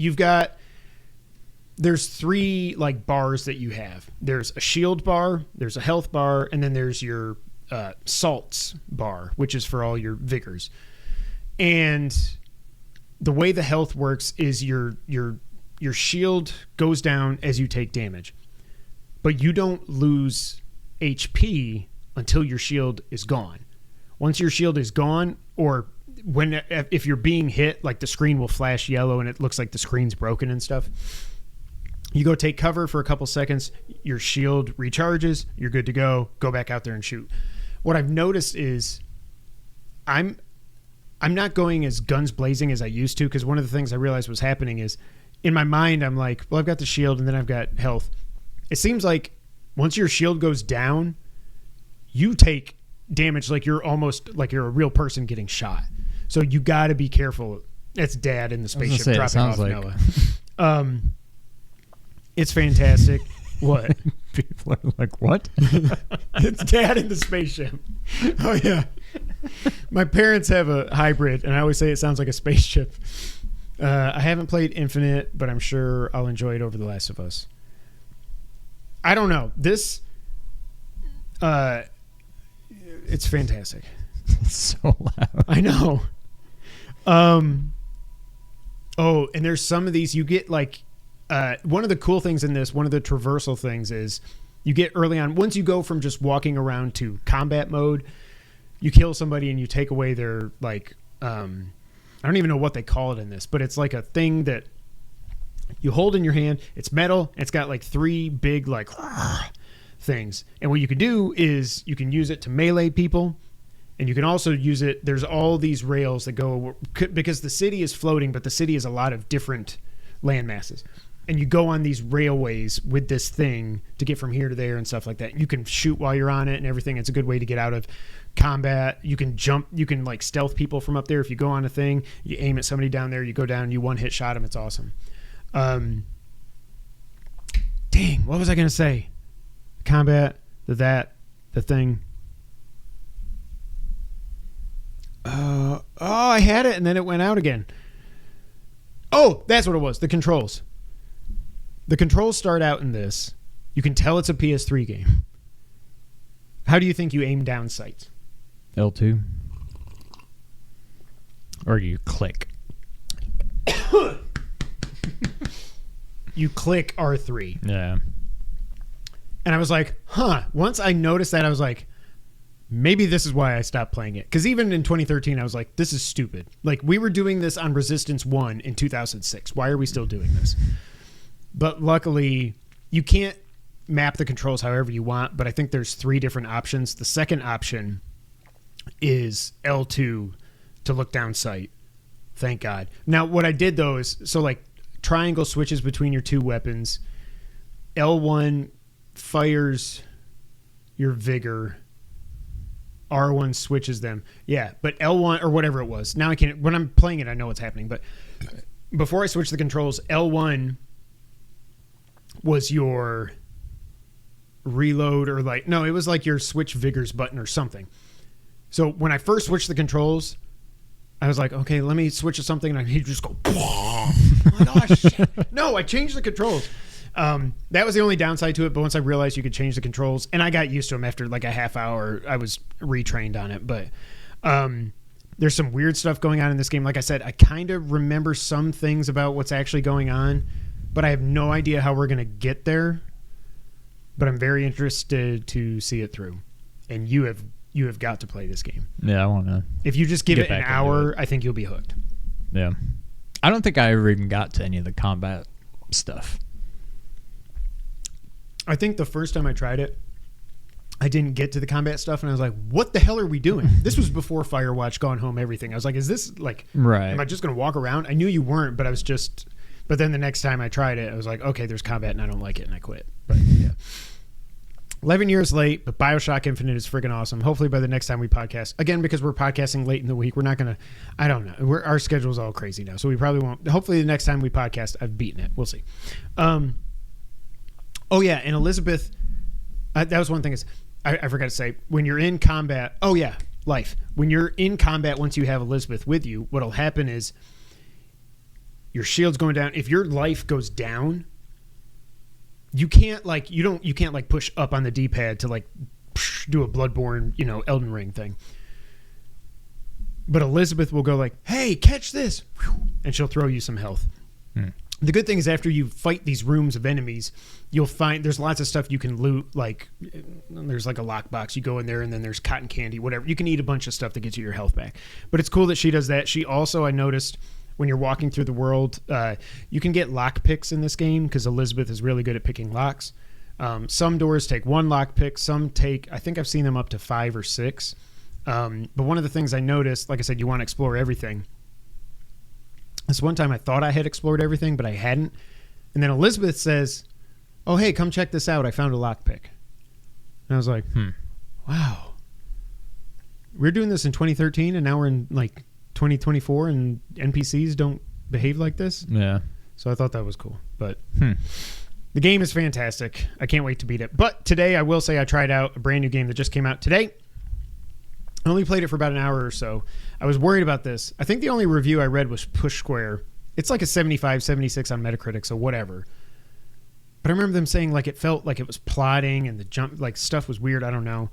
there's 3 like bars that you have. There's a shield bar, there's a health bar, and then there's your salts bar, which is for all your vigors. And the way the health works is your shield goes down as you take damage, but you don't lose HP until your shield is gone. Once your shield is gone, or if you're being hit, like the screen will flash yellow and it looks like the screen's broken and stuff. You go take cover for a couple seconds, your shield recharges, you're good to go back out there and shoot. What I've noticed is I'm not going as guns blazing as I used to, because one of the things I realized was happening is in my mind I'm like, well, I've got the shield and then I've got health. It seems like once your shield goes down, you take damage like you're almost like you're a real person getting shot. So you got to be careful. That's Dad in the spaceship dropping off Noah. It's fantastic. What? People are like, what? It's Dad in the spaceship. Oh, yeah. My parents have a hybrid, and I always say it sounds like a spaceship. I haven't played Infinite, but I'm sure I'll enjoy it over The Last of Us. I don't know. This... it's fantastic. It's so loud. I know. Oh, and there's some of these you get like one of the cool things in this, one of the traversal things is you get early on, once you go from just walking around to combat mode, you kill somebody and you take away their like I don't even know what they call it in this, but it's like a thing that you hold in your hand. It's metal. It's got like 3 big like things. And what you can do is you can use it to melee people. And you can also use it. There's all these rails that go, because the city is floating, but the city is a lot of different land masses. And you go on these railways with this thing to get from here to there and stuff like that. You can shoot while you're on it and everything. It's a good way to get out of combat. You can jump. You can like stealth people from up there. If you go on a thing, you aim at somebody down there, you go down, you one-hit shot them. It's awesome. Dang, what was I going to say? Combat, the thing. I had it and then it went out again. Oh, that's what it was. The controls. The controls start out in this. You can tell it's a PS3 game. How do you think you aim down sights? L2. Or you click. You click R3. Yeah. And I was like, once I noticed that, I was like, maybe this is why I stopped playing it. Because even in 2013, I was like, this is stupid. Like, we were doing this on Resistance 1 in 2006. Why are we still doing this? But luckily, you can't map the controls however you want, but I think there's 3 different options. The second option is L2 to look down sight. Thank God. Now, what I did, though, is, so like triangle switches between your 2 weapons. L1 fires your vigor. R1 switches them. Yeah, but L1 or whatever it was. Now I can't, when I'm playing it, I know what's happening. But before I switch the controls, L1 was your reload or like, no, it was like your switch vigors button or something. So when I first switched the controls, I was like, okay, let me switch to something. And he'd just go, I'm like, oh, shit. No, I changed the controls. That was the only downside to it. But once I realized you could change the controls, and I got used to them after like a half hour, I was retrained on it. But there's some weird stuff going on in this game. Like I said, I kind of remember some things about what's actually going on, but I have no idea how we're going to get there. But I'm very interested to see it through. And you have got to play this game. Yeah, I want to. If you just give it an hour, I think you'll be hooked. Yeah. I don't think I ever even got to any of the combat stuff. I think the first time I tried it, I didn't get to the combat stuff, and I was like, what the hell are we doing? This was before Firewatch, Gone Home, everything. I was like, is this like, right? Am I just going to walk around? I knew you weren't, but I was just, but then the next time I tried it, I was like, okay, there's combat, and I don't like it, and I quit. But yeah. 11 years late, but BioShock Infinite is freaking awesome. Hopefully by the next time we podcast, again, because we're podcasting late in the week, we're not going to, I don't know. Our schedule's all crazy now, so we probably won't. Hopefully the next time we podcast, I've beaten it. We'll see. Oh, yeah, and Elizabeth, that was one thing is, I forgot to say, when you're in combat, oh, yeah, life. When you're in combat, once you have Elizabeth with you, what'll happen is your shield's going down. If your life goes down, you can't push up on the D-pad to like do a Bloodborne, Elden Ring thing. But Elizabeth will go like, hey, catch this. And she'll throw you some health. The good thing is after you fight these rooms of enemies, you'll find there's lots of stuff you can loot. Like there's like a lockbox. You go in there and then there's cotton candy, whatever. You can eat a bunch of stuff to get you your health back. But it's cool that she does that. She also, I noticed, when you're walking through the world, you can get lock picks in this game because Elizabeth is really good at picking locks. Some doors take 1 lock pick. Some take, I think I've seen them up to 5 or 6. But one of the things I noticed, like I said, you want to explore everything. This one time I thought I had explored everything, but I hadn't. And then Elizabeth says, oh, hey, come check this out. I found a lock pick. And I was like, wow. We're doing this in 2013 and now we're in like 2024 and NPCs don't behave like this. Yeah. So I thought that was cool. But the game is fantastic. I can't wait to beat it. But today I will say I tried out a brand new game that just came out today. I only played it for about an hour or so. I was worried about this. I think the only review I read was Push Square. It's like a 75, 76 on Metacritic, so whatever. But I remember them saying like it felt like it was plotting and the jump, like stuff was weird. I don't know.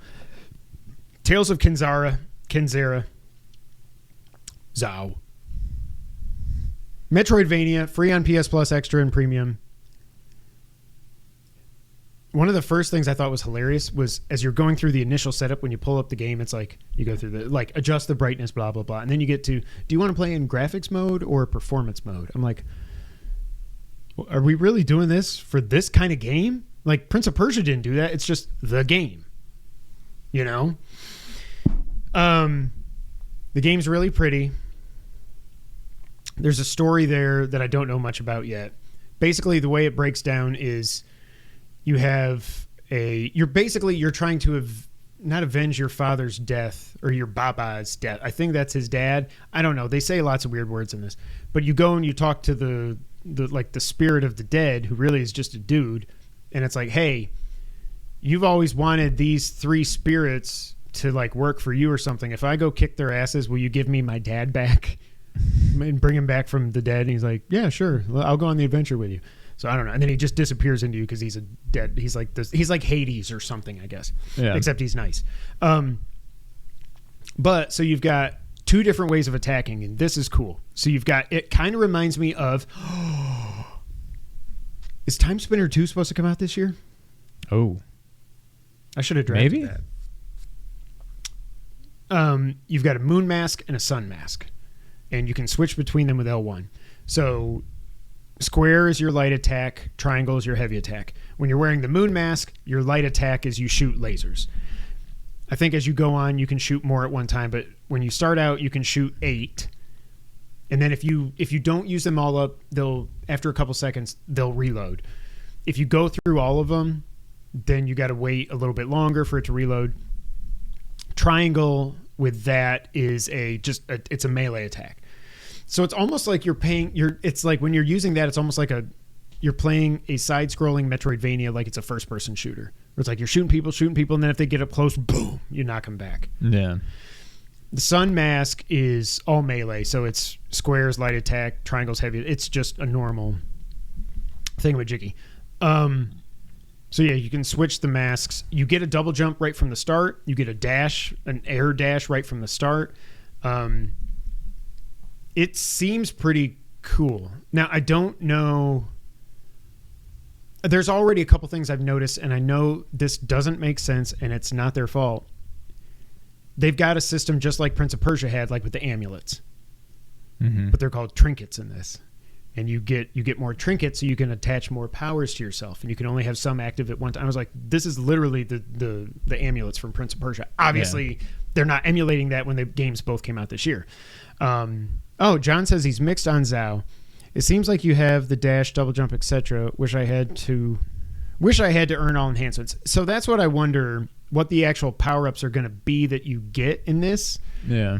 Tales of Kenzera. Zao. Metroidvania, free on PS Plus Extra and Premium. One of the first things I thought was hilarious was as you're going through the initial setup, when you pull up the game, it's like you go through the, like, adjust the brightness, blah, blah, blah. And then you get to, do you want to play in graphics mode or performance mode? I'm like, are we really doing this for this kind of game? Like, Prince of Persia didn't do that. It's just the game, The game's really pretty. There's a story there that I don't know much about yet. Basically, the way it breaks down is you're trying to not avenge your father's death or your baba's death. I think that's his dad. I don't know. They say lots of weird words in this, but you go and you talk to the spirit of the dead, who really is just a dude, and it's like, hey, you've always wanted these 3 spirits to like work for you or something. If I go kick their asses, will you give me my dad back and bring him back from the dead? And he's like, yeah, sure, I'll go on the adventure with you. So I don't know. And then he just disappears into you because he's a dead. He's like this. He's like Hades or something, I guess. Yeah. Except he's nice. But so you've got 2 different ways of attacking, and this is cool. So you've got, it kind of reminds me of, is Time Spinner 2 supposed to come out this year? Oh, I should have drafted that. You've got a moon mask and a sun mask, and you can switch between them with L1. So square is your light attack, triangle is your heavy attack. When you're wearing the moon mask, your light attack is you shoot lasers. I think as you go on, you can shoot more at one time, but when you start out, you can shoot 8. And then if you don't use them all up, after a couple seconds, they'll reload. If you go through all of them, then you got to wait a little bit longer for it to reload. Triangle with that is it's a melee attack. So it's almost like it's like when you're using that, it's almost like you're playing a side-scrolling Metroidvania, like it's a first-person shooter. Where it's like you're shooting people, and then if they get up close, boom, you knock them back. Yeah. The sun mask is all melee, so it's squares, light attack, triangles, heavy. It's just a normal thingamajiggy. So yeah, you can switch the masks. You get a double jump right from the start. You get an air dash right from the start. It seems pretty cool. Now, I don't know. There's already a couple things I've noticed, and I know this doesn't make sense, and it's not their fault. They've got a system just like Prince of Persia had, like with the amulets. Mm-hmm. But they're called trinkets in this. And you get more trinkets, so you can attach more powers to yourself, and you can only have some active at one time. I was like, this is literally the amulets from Prince of Persia. Obviously, They're not emulating that when the games both came out this year. John says he's mixed on Zao. It seems like you have the dash, double jump, etc. Wish I had to earn all enhancements. So that's what I wonder, what the actual power-ups are going to be that you get in this. Yeah.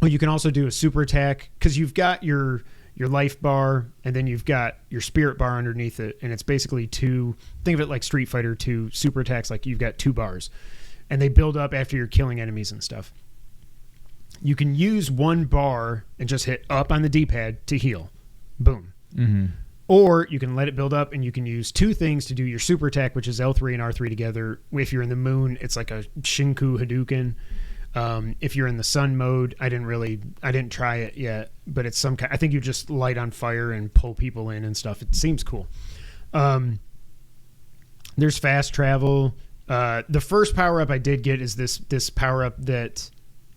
Well, you can also do a super attack because you've got your life bar and then you've got your spirit bar underneath it, and it's basically think of it like Street Fighter 2 super attacks, like you've got 2 bars, and they build up after you're killing enemies and stuff. You can use 1 bar and just hit up on the D-pad to heal. Boom. Mm-hmm. Or you can let it build up, and you can use 2 things to do your super attack, which is L3 and R3 together. If you're in the moon, it's like a Shinku Hadouken. If you're in the sun mode, I didn't try it yet, but it's some kind. I think you just light on fire and pull people in and stuff. It seems cool. There's fast travel. The first power up I did get is this power up that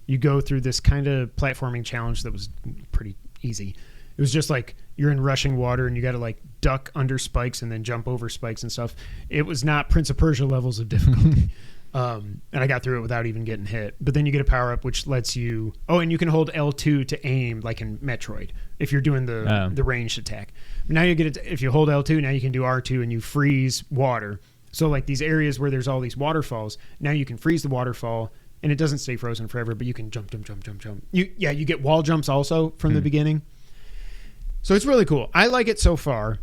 you go through this kind of platforming challenge that was pretty easy. It was just like you're in rushing water and you got to like duck under spikes and then jump over spikes and stuff. It was not Prince of Persia levels of difficulty. And I got through it without even getting hit. But then you get a power up which lets you. Oh, and you can hold L2 to aim like in Metroid if you're doing the ranged attack. Now you get it. If you hold L2, now you can do R2 and you freeze water. So like these areas where there's all these waterfalls, now you can freeze the waterfall and it doesn't stay frozen forever. But you can jump. You get wall jumps also from the beginning. So it's really cool. I like it so far.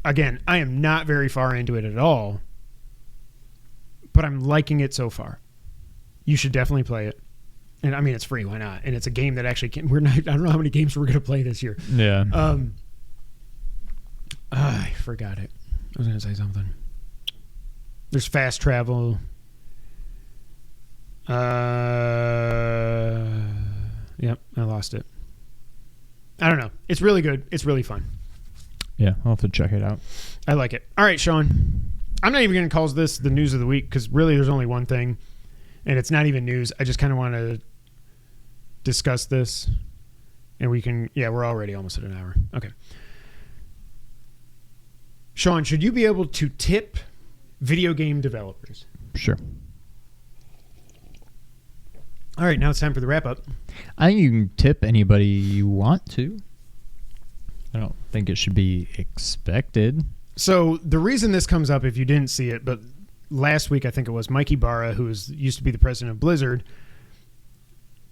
Again, I am not very far into it at all, but I'm liking it so far. You should definitely play it. And I mean, it's free. Why not? And it's a game that actually I don't know how many games we're going to play this year. Yeah. I forgot it. I was going to say something. There's fast travel. Yep, I lost it. I don't know. It's really good. It's really fun. Yeah, I'll have to check it out. I like it. All right, Sean. I'm not even going to call this the news of the week because really there's only one thing, and it's not even news. I just kind of want to discuss this, and we can. Yeah, we're already almost at an hour. Okay. Sean, should you be able to tip video game developers? Sure. All right, now it's time for the wrap up. I think you can tip anybody you want to. I don't think it should be expected. So the reason this comes up, if you didn't see it, but last week I think it was Mikey Barra, who used to be the president of Blizzard,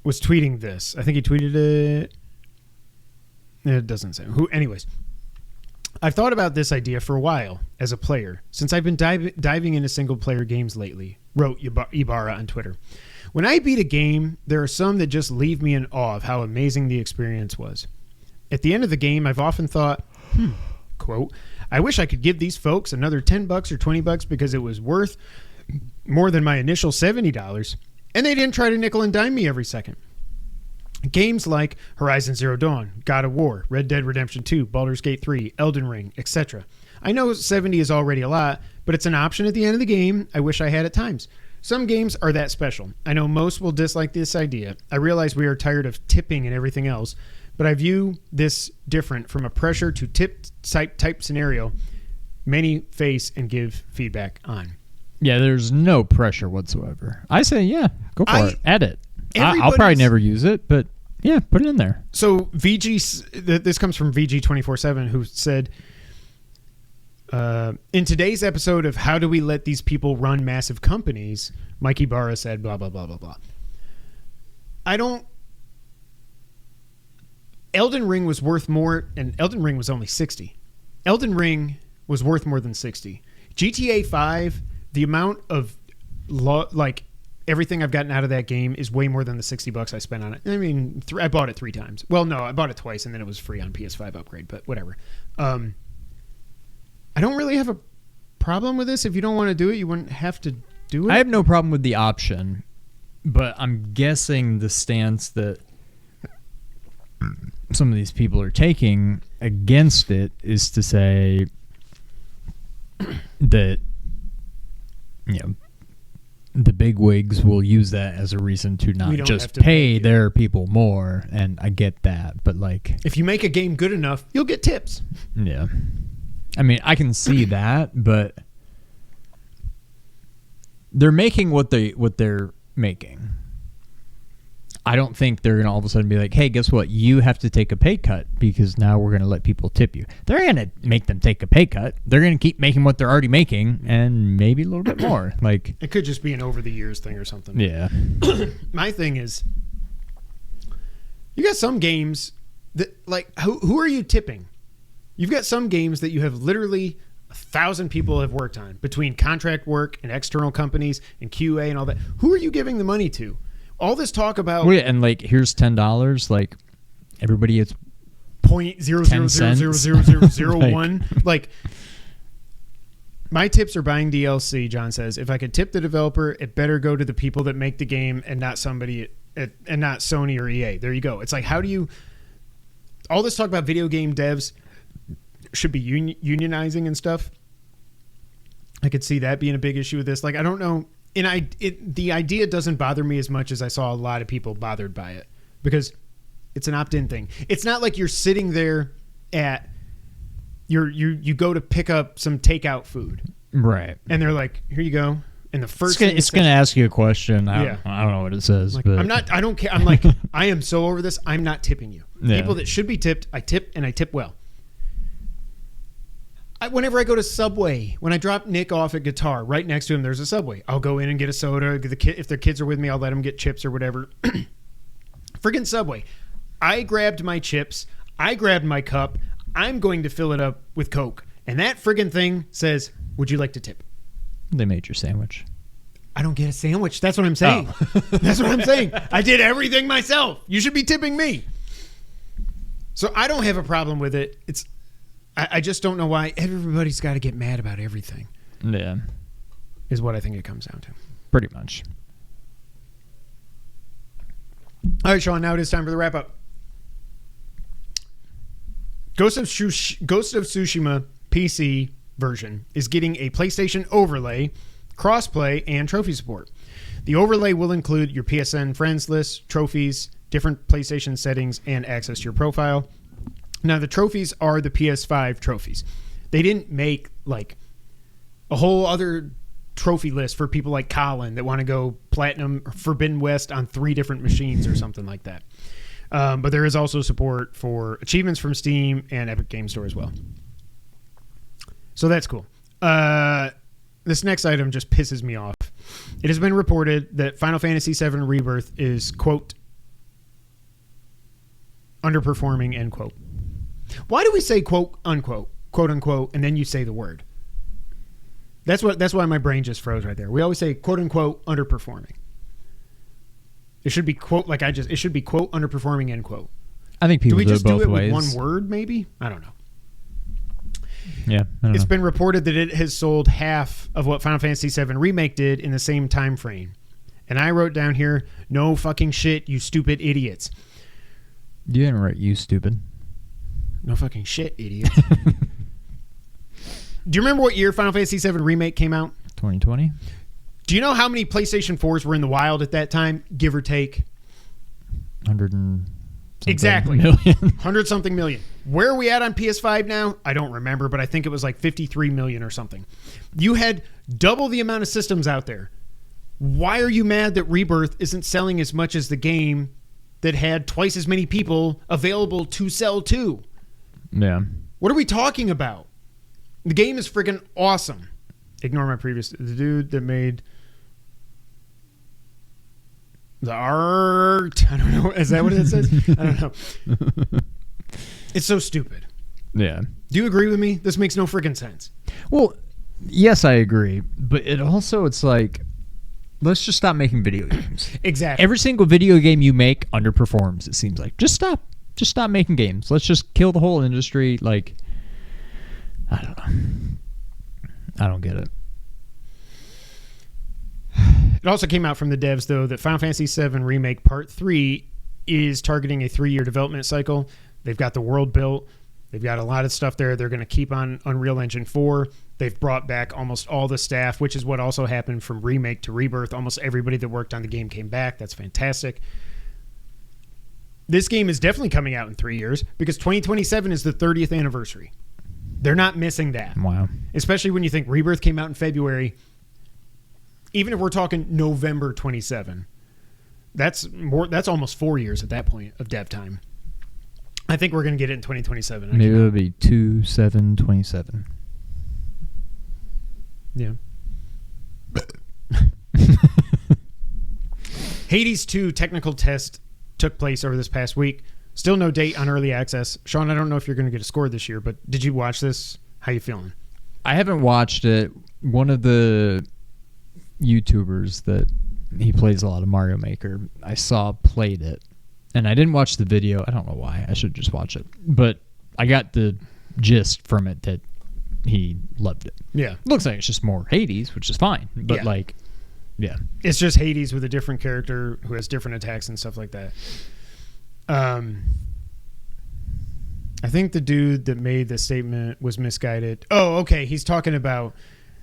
was tweeting this. I think he tweeted it. It doesn't say who. Anyways, I've thought about this idea for a while as a player since I've been diving into single player games lately. Wrote Ibarra on Twitter. When I beat a game, there are some that just leave me in awe of how amazing the experience was. At the end of the game, I've often thought, quote, I wish I could give these folks another $10 or $20 because it was worth more than my initial $70, and they didn't try to nickel and dime me every second. Games like Horizon Zero Dawn, God of War, Red Dead Redemption 2, Baldur's Gate 3, Elden Ring, etc. I know 70 is already a lot, but it's an option at the end of the game I wish I had at times. Some games are that special. I know most will dislike this idea. I realize we are tired of tipping and everything else, but I view this different from a pressure to tip type scenario many face and give feedback on. Yeah, there's no pressure whatsoever. I say, yeah, go for it. Add it. I'll probably never use it, but yeah, put it in there. So VG, this comes from VG247, who said, in today's episode of How Do We Let These People Run Massive Companies, Mikey Barra said, blah, blah, blah, blah, blah. Elden Ring was worth more, and Elden Ring was only 60. Elden Ring was worth more than 60. GTA 5, the amount of everything I've gotten out of that game is way more than the $60 I spent on it. I mean, I bought it 3 times. Well, no, I bought it twice, and then it was free on PS5 upgrade, but whatever. I don't really have a problem with this. If you don't want to do it, you wouldn't have to do it. I have no problem with the option, but I'm guessing the stance that some of these people are taking against it is to say that, you know, the big wigs will use that as a reason to not just pay their people more, and I get that, but like, if you make a game good enough, you'll get tips. Yeah. I mean, I can see that, but they're making what they're making. I don't think they're going to all of a sudden be like, hey, guess what? You have to take a pay cut because now we're going to let people tip you. They're going to make them take a pay cut. They're going to keep making what they're already making and maybe a little bit more. Like, it could just be an over the years thing or something. Yeah. My thing is, you got some games that, like, who are you tipping? You've got some games that you have literally 1,000 people have worked on between contract work and external companies and QA and all that. Who are you giving the money to? All this talk about... Well, yeah, and like, here's $10. Like, everybody gets 0.0000001. Like, my tips are buying DLC, John says. If I could tip the developer, it better go to the people that make the game and not somebody... and not Sony or EA. There you go. It's like, how do you... All this talk about video game devs should be unionizing and stuff. I could see that being a big issue with this. Like, I don't know... And the idea doesn't bother me as much as I saw a lot of people bothered by it, because it's an opt-in thing. It's not like you're sitting there at you go to pick up some takeout food, right? And they're like, "Here you go." And the first it's going to ask you a question. I don't know what it says. Like, but I don't care. I'm like, I am so over this. I'm not tipping you. Yeah. People that should be tipped, I tip, and I tip well. Whenever I go to Subway, when I drop Nick off at Guitar, right next to him, there's a Subway. I'll go in and get a soda. If their kids are with me, I'll let them get chips or whatever. Friggin' Subway. I grabbed my chips. I grabbed my cup. I'm going to fill it up with Coke. And that friggin' thing says, would you like to tip? They made your sandwich. I don't get a sandwich. That's what I'm saying. Oh. That's what I'm saying. I did everything myself. You should be tipping me. So I don't have a problem with it. I just don't know why everybody's got to get mad about everything. Yeah. Is what I think it comes down to. Pretty much. All right, Sean, now it is time for the wrap-up. Ghost of Tsushima PC version is getting a PlayStation overlay, crossplay, and trophy support. The overlay will include your PSN friends list, trophies, different PlayStation settings, and access to your profile. Now, the trophies are the PS5 trophies. They didn't make, like, a whole other trophy list for people like Colin that want to go platinum or Forbidden West on 3 different machines or something like that. But there is also support for achievements from Steam and Epic Game Store as well. So that's cool. This next item just pisses me off. It has been reported that Final Fantasy VII Rebirth is, quote, underperforming, end quote. Why do we say quote unquote, quote unquote, and then you say the word? That's why my brain just froze right there. We always say quote unquote underperforming. It should be quote it should be quote underperforming, end quote. I think people do we just do it both do it ways. with one word maybe? I don't know. Yeah, It's been reported that it has sold half of what Final Fantasy VII Remake did in the same time frame. And I wrote down here, no fucking shit, you stupid idiots. You didn't write you stupid. No fucking shit, idiots. Do you remember what year Final Fantasy VII Remake came out? 2020. Do you know how many PlayStation 4s were in the wild at that time, give or take? 100 and something exactly. million. 100-something million. Where are we at on PS5 now? I don't remember, but I think it was like 53 million or something. You had double the amount of systems out there. Why are you mad that Rebirth isn't selling as much as the game that had twice as many people available to sell to? Yeah. What are we talking about? The game is freaking awesome. Ignore my previous... The dude that made... The art... I don't know. Is that what it says? I don't know. It's so stupid. Yeah. Do you agree with me? This makes no freaking sense. Well, yes, I agree. But it's like, let's just stop making video games. Exactly. Every single video game you make underperforms, it seems like. Just stop. Just stop making games. Let's just kill the whole industry. Like, I don't know. I don't get it. It also came out from the devs, though, that Final Fantasy VII Remake Part 3 is targeting a 3-year development cycle. They've got the world built. They've got a lot of stuff there. They're going to keep on Unreal Engine 4. They've brought back almost all the staff, which is what also happened from Remake to Rebirth. Almost everybody that worked on the game came back. That's fantastic. This game is definitely coming out in 3 years because 2027 is the 30th anniversary. They're not missing that. Wow. Especially when you think Rebirth came out in February. Even if we're talking November 27, that's almost 4 years at that point of dev time. I think we're going to get it in 2027. Maybe it'll be 2/7/27. Yeah. Hades 2 technical test took place over this past week. Still no date on early access. Sean, I don't know if you're going to get a score this year, but did you watch this? How you feeling? I haven't watched it. One of the YouTubers that he plays a lot of Mario Maker, I saw played it. And I didn't watch the video. I don't know why. I should just watch it. But I got the gist from it that he loved it. Yeah. Looks like it's just more Hades, which is fine. But yeah. Yeah. It's just Hades with a different character who has different attacks and stuff like that. I think the dude that made the statement was misguided. Oh, okay. He's talking about...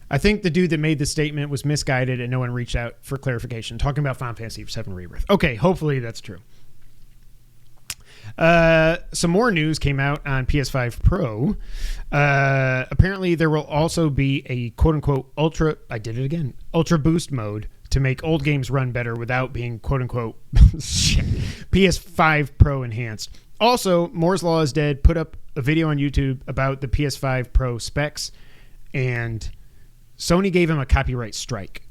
I think the dude that made the statement was misguided and no one reached out for clarification. Talking about Final Fantasy VII Rebirth. Okay, hopefully that's true. Some more news came out on PS5 Pro. Apparently there will also be a quote-unquote ultra boost mode to make old games run better without being quote-unquote PS5 Pro enhanced. Also, Moore's Law is Dead put up a video on YouTube about the PS5 Pro specs, and Sony gave him a copyright strike.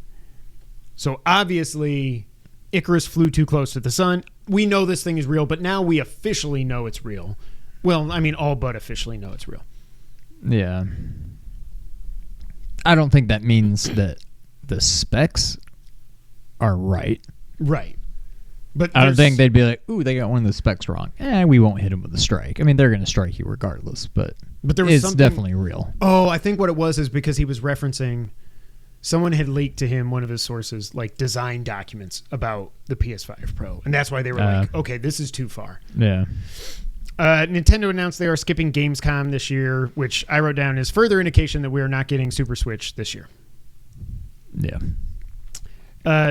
So obviously Icarus flew too close to the sun. We know this thing is real, but now we officially know it's real. Well, I mean, all but officially know it's real. Yeah. I don't think that means that the specs are right. Right. But I don't think they'd be like, ooh, they got one of the specs wrong. We won't hit them with a strike. I mean, they're going to strike you regardless, but there was it's definitely real. Oh, I think what it was is because he was referencing... Someone had leaked to him, one of his sources, like design documents about the PS5 Pro. And that's why they were like, okay, this is too far. Yeah. Nintendo announced they are skipping Gamescom this year, which I wrote down as further indication that we are not getting Super Switch this year. Yeah.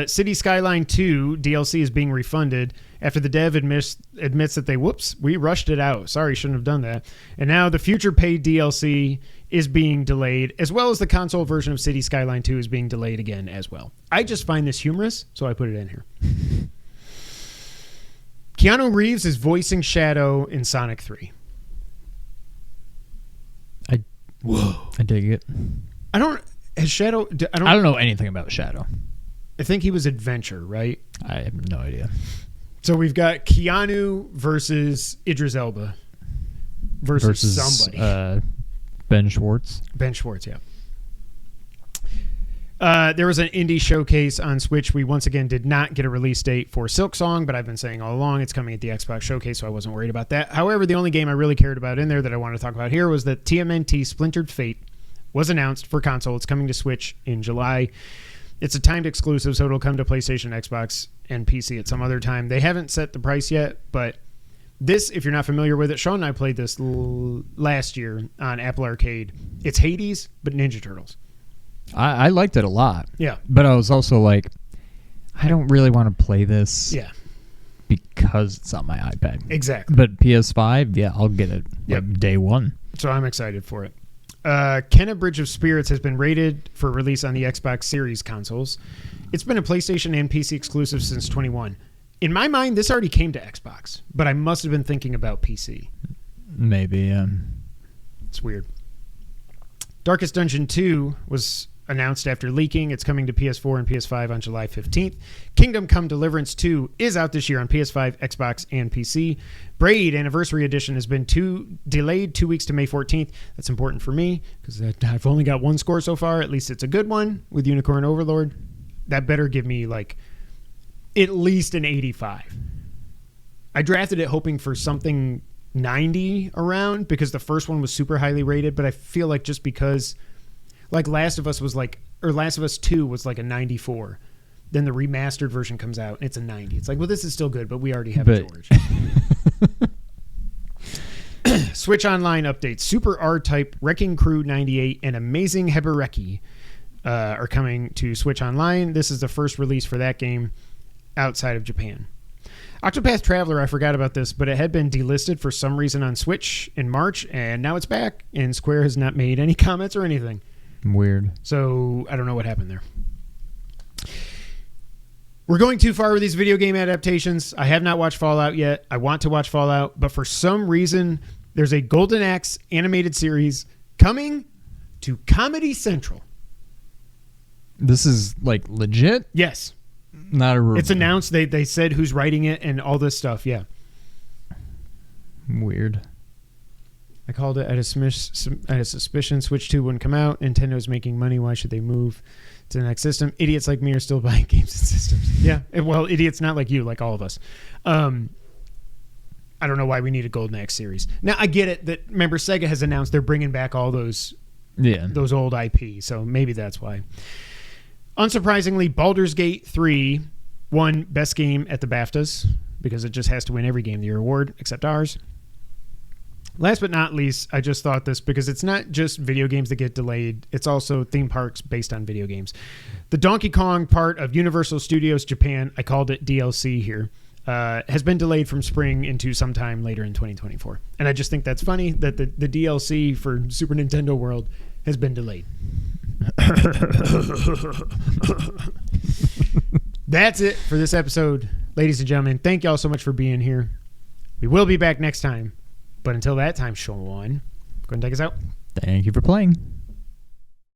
City Skyline 2 DLC is being refunded after the dev admits that we rushed it out. Sorry, shouldn't have done that. And now the future paid DLC is being delayed, as well as the console version of City Skyline 2 is being delayed again as well. I just find this humorous, so I put it in here. Keanu Reeves is voicing Shadow in Sonic 3. I dig it. I don't know anything about Shadow. I think he was Adventure, right? I have no idea. So we've got Keanu versus Idris Elba versus somebody. Ben Schwartz. Ben Schwartz, yeah. There was an indie showcase on Switch. We once again did not get a release date for Silksong, but I've been saying all along it's coming at the Xbox showcase, so I wasn't worried about that. However, the only game I really cared about in there that I want to talk about here was that TMNT Splintered Fate was announced for console. It's coming to Switch in July. It's a timed exclusive, so it'll come to PlayStation, Xbox, and PC at some other time. They haven't set the price yet, but this, if you're not familiar with it, Sean and I played this last year on Apple Arcade. It's Hades, but Ninja Turtles. I liked it a lot. Yeah. But I was also like, I don't really want to play this. Yeah. Because it's on my iPad. Exactly. But PS5, yeah, I'll get it day one. So I'm excited for it. Kenna Bridge of Spirits has been rated for release on the Xbox Series consoles. It's been a PlayStation and PC exclusive since 21. In my mind, this already came to Xbox, but I must have been thinking about PC. Maybe, yeah. It's weird. Darkest Dungeon 2 was announced after leaking. It's coming to PS4 and PS5 on July 15th. Kingdom Come Deliverance 2 is out this year on PS5, Xbox, and PC. Braid Anniversary Edition has been delayed 2 weeks to May 14th. That's important for me because I've only got one score so far. At least it's a good one with Unicorn Overlord. That better give me like at least an 85. I drafted it hoping for something 90 around because the first one was super highly rated, but I feel like just because like Last of Us 2 was like a 94. Then the remastered version comes out and it's a 90. It's like, well, this is still good, but we already have George. Switch Online updates. Super R-Type, Wrecking Crew 98, and Amazing Hebereki are coming to Switch Online. This is the first release for that game outside of Japan. Octopath Traveler, I forgot about this, but it had been delisted for some reason on Switch in March, and now it's back, and Square has not made any comments or anything. Weird. So I don't know what happened there. We're going too far with these video game adaptations. I have not watched Fallout yet. I want to watch Fallout, but for some reason, there's a Golden Axe animated series coming to Comedy Central. This is like legit? Yes. Not a rumor. It's announced. They said who's writing it and all this stuff. Yeah. Weird. I called it. I had a suspicion Switch 2 wouldn't come out. Nintendo's making money. Why should they move to the next system? Idiots like me are still buying games and systems. Yeah. Well, idiots not like you, like all of us. I don't know why we need a Golden Axe series. Now, I get it that, remember, Sega has announced they're bringing back all those old IP, so maybe that's why. Unsurprisingly, Baldur's Gate 3 won Best Game at the BAFTAs because it just has to win every Game of the Year award except ours. Last but not least, I just thought this because it's not just video games that get delayed. It's also theme parks based on video games. The Donkey Kong part of Universal Studios Japan, I called it DLC here, has been delayed from spring into sometime later in 2024. And I just think that's funny that the DLC for Super Nintendo World has been delayed. That's it for this episode, ladies and gentlemen. Thank y'all so much for being here. We will be back next time. But until that time, Sean, go ahead and take us out. Thank you for playing.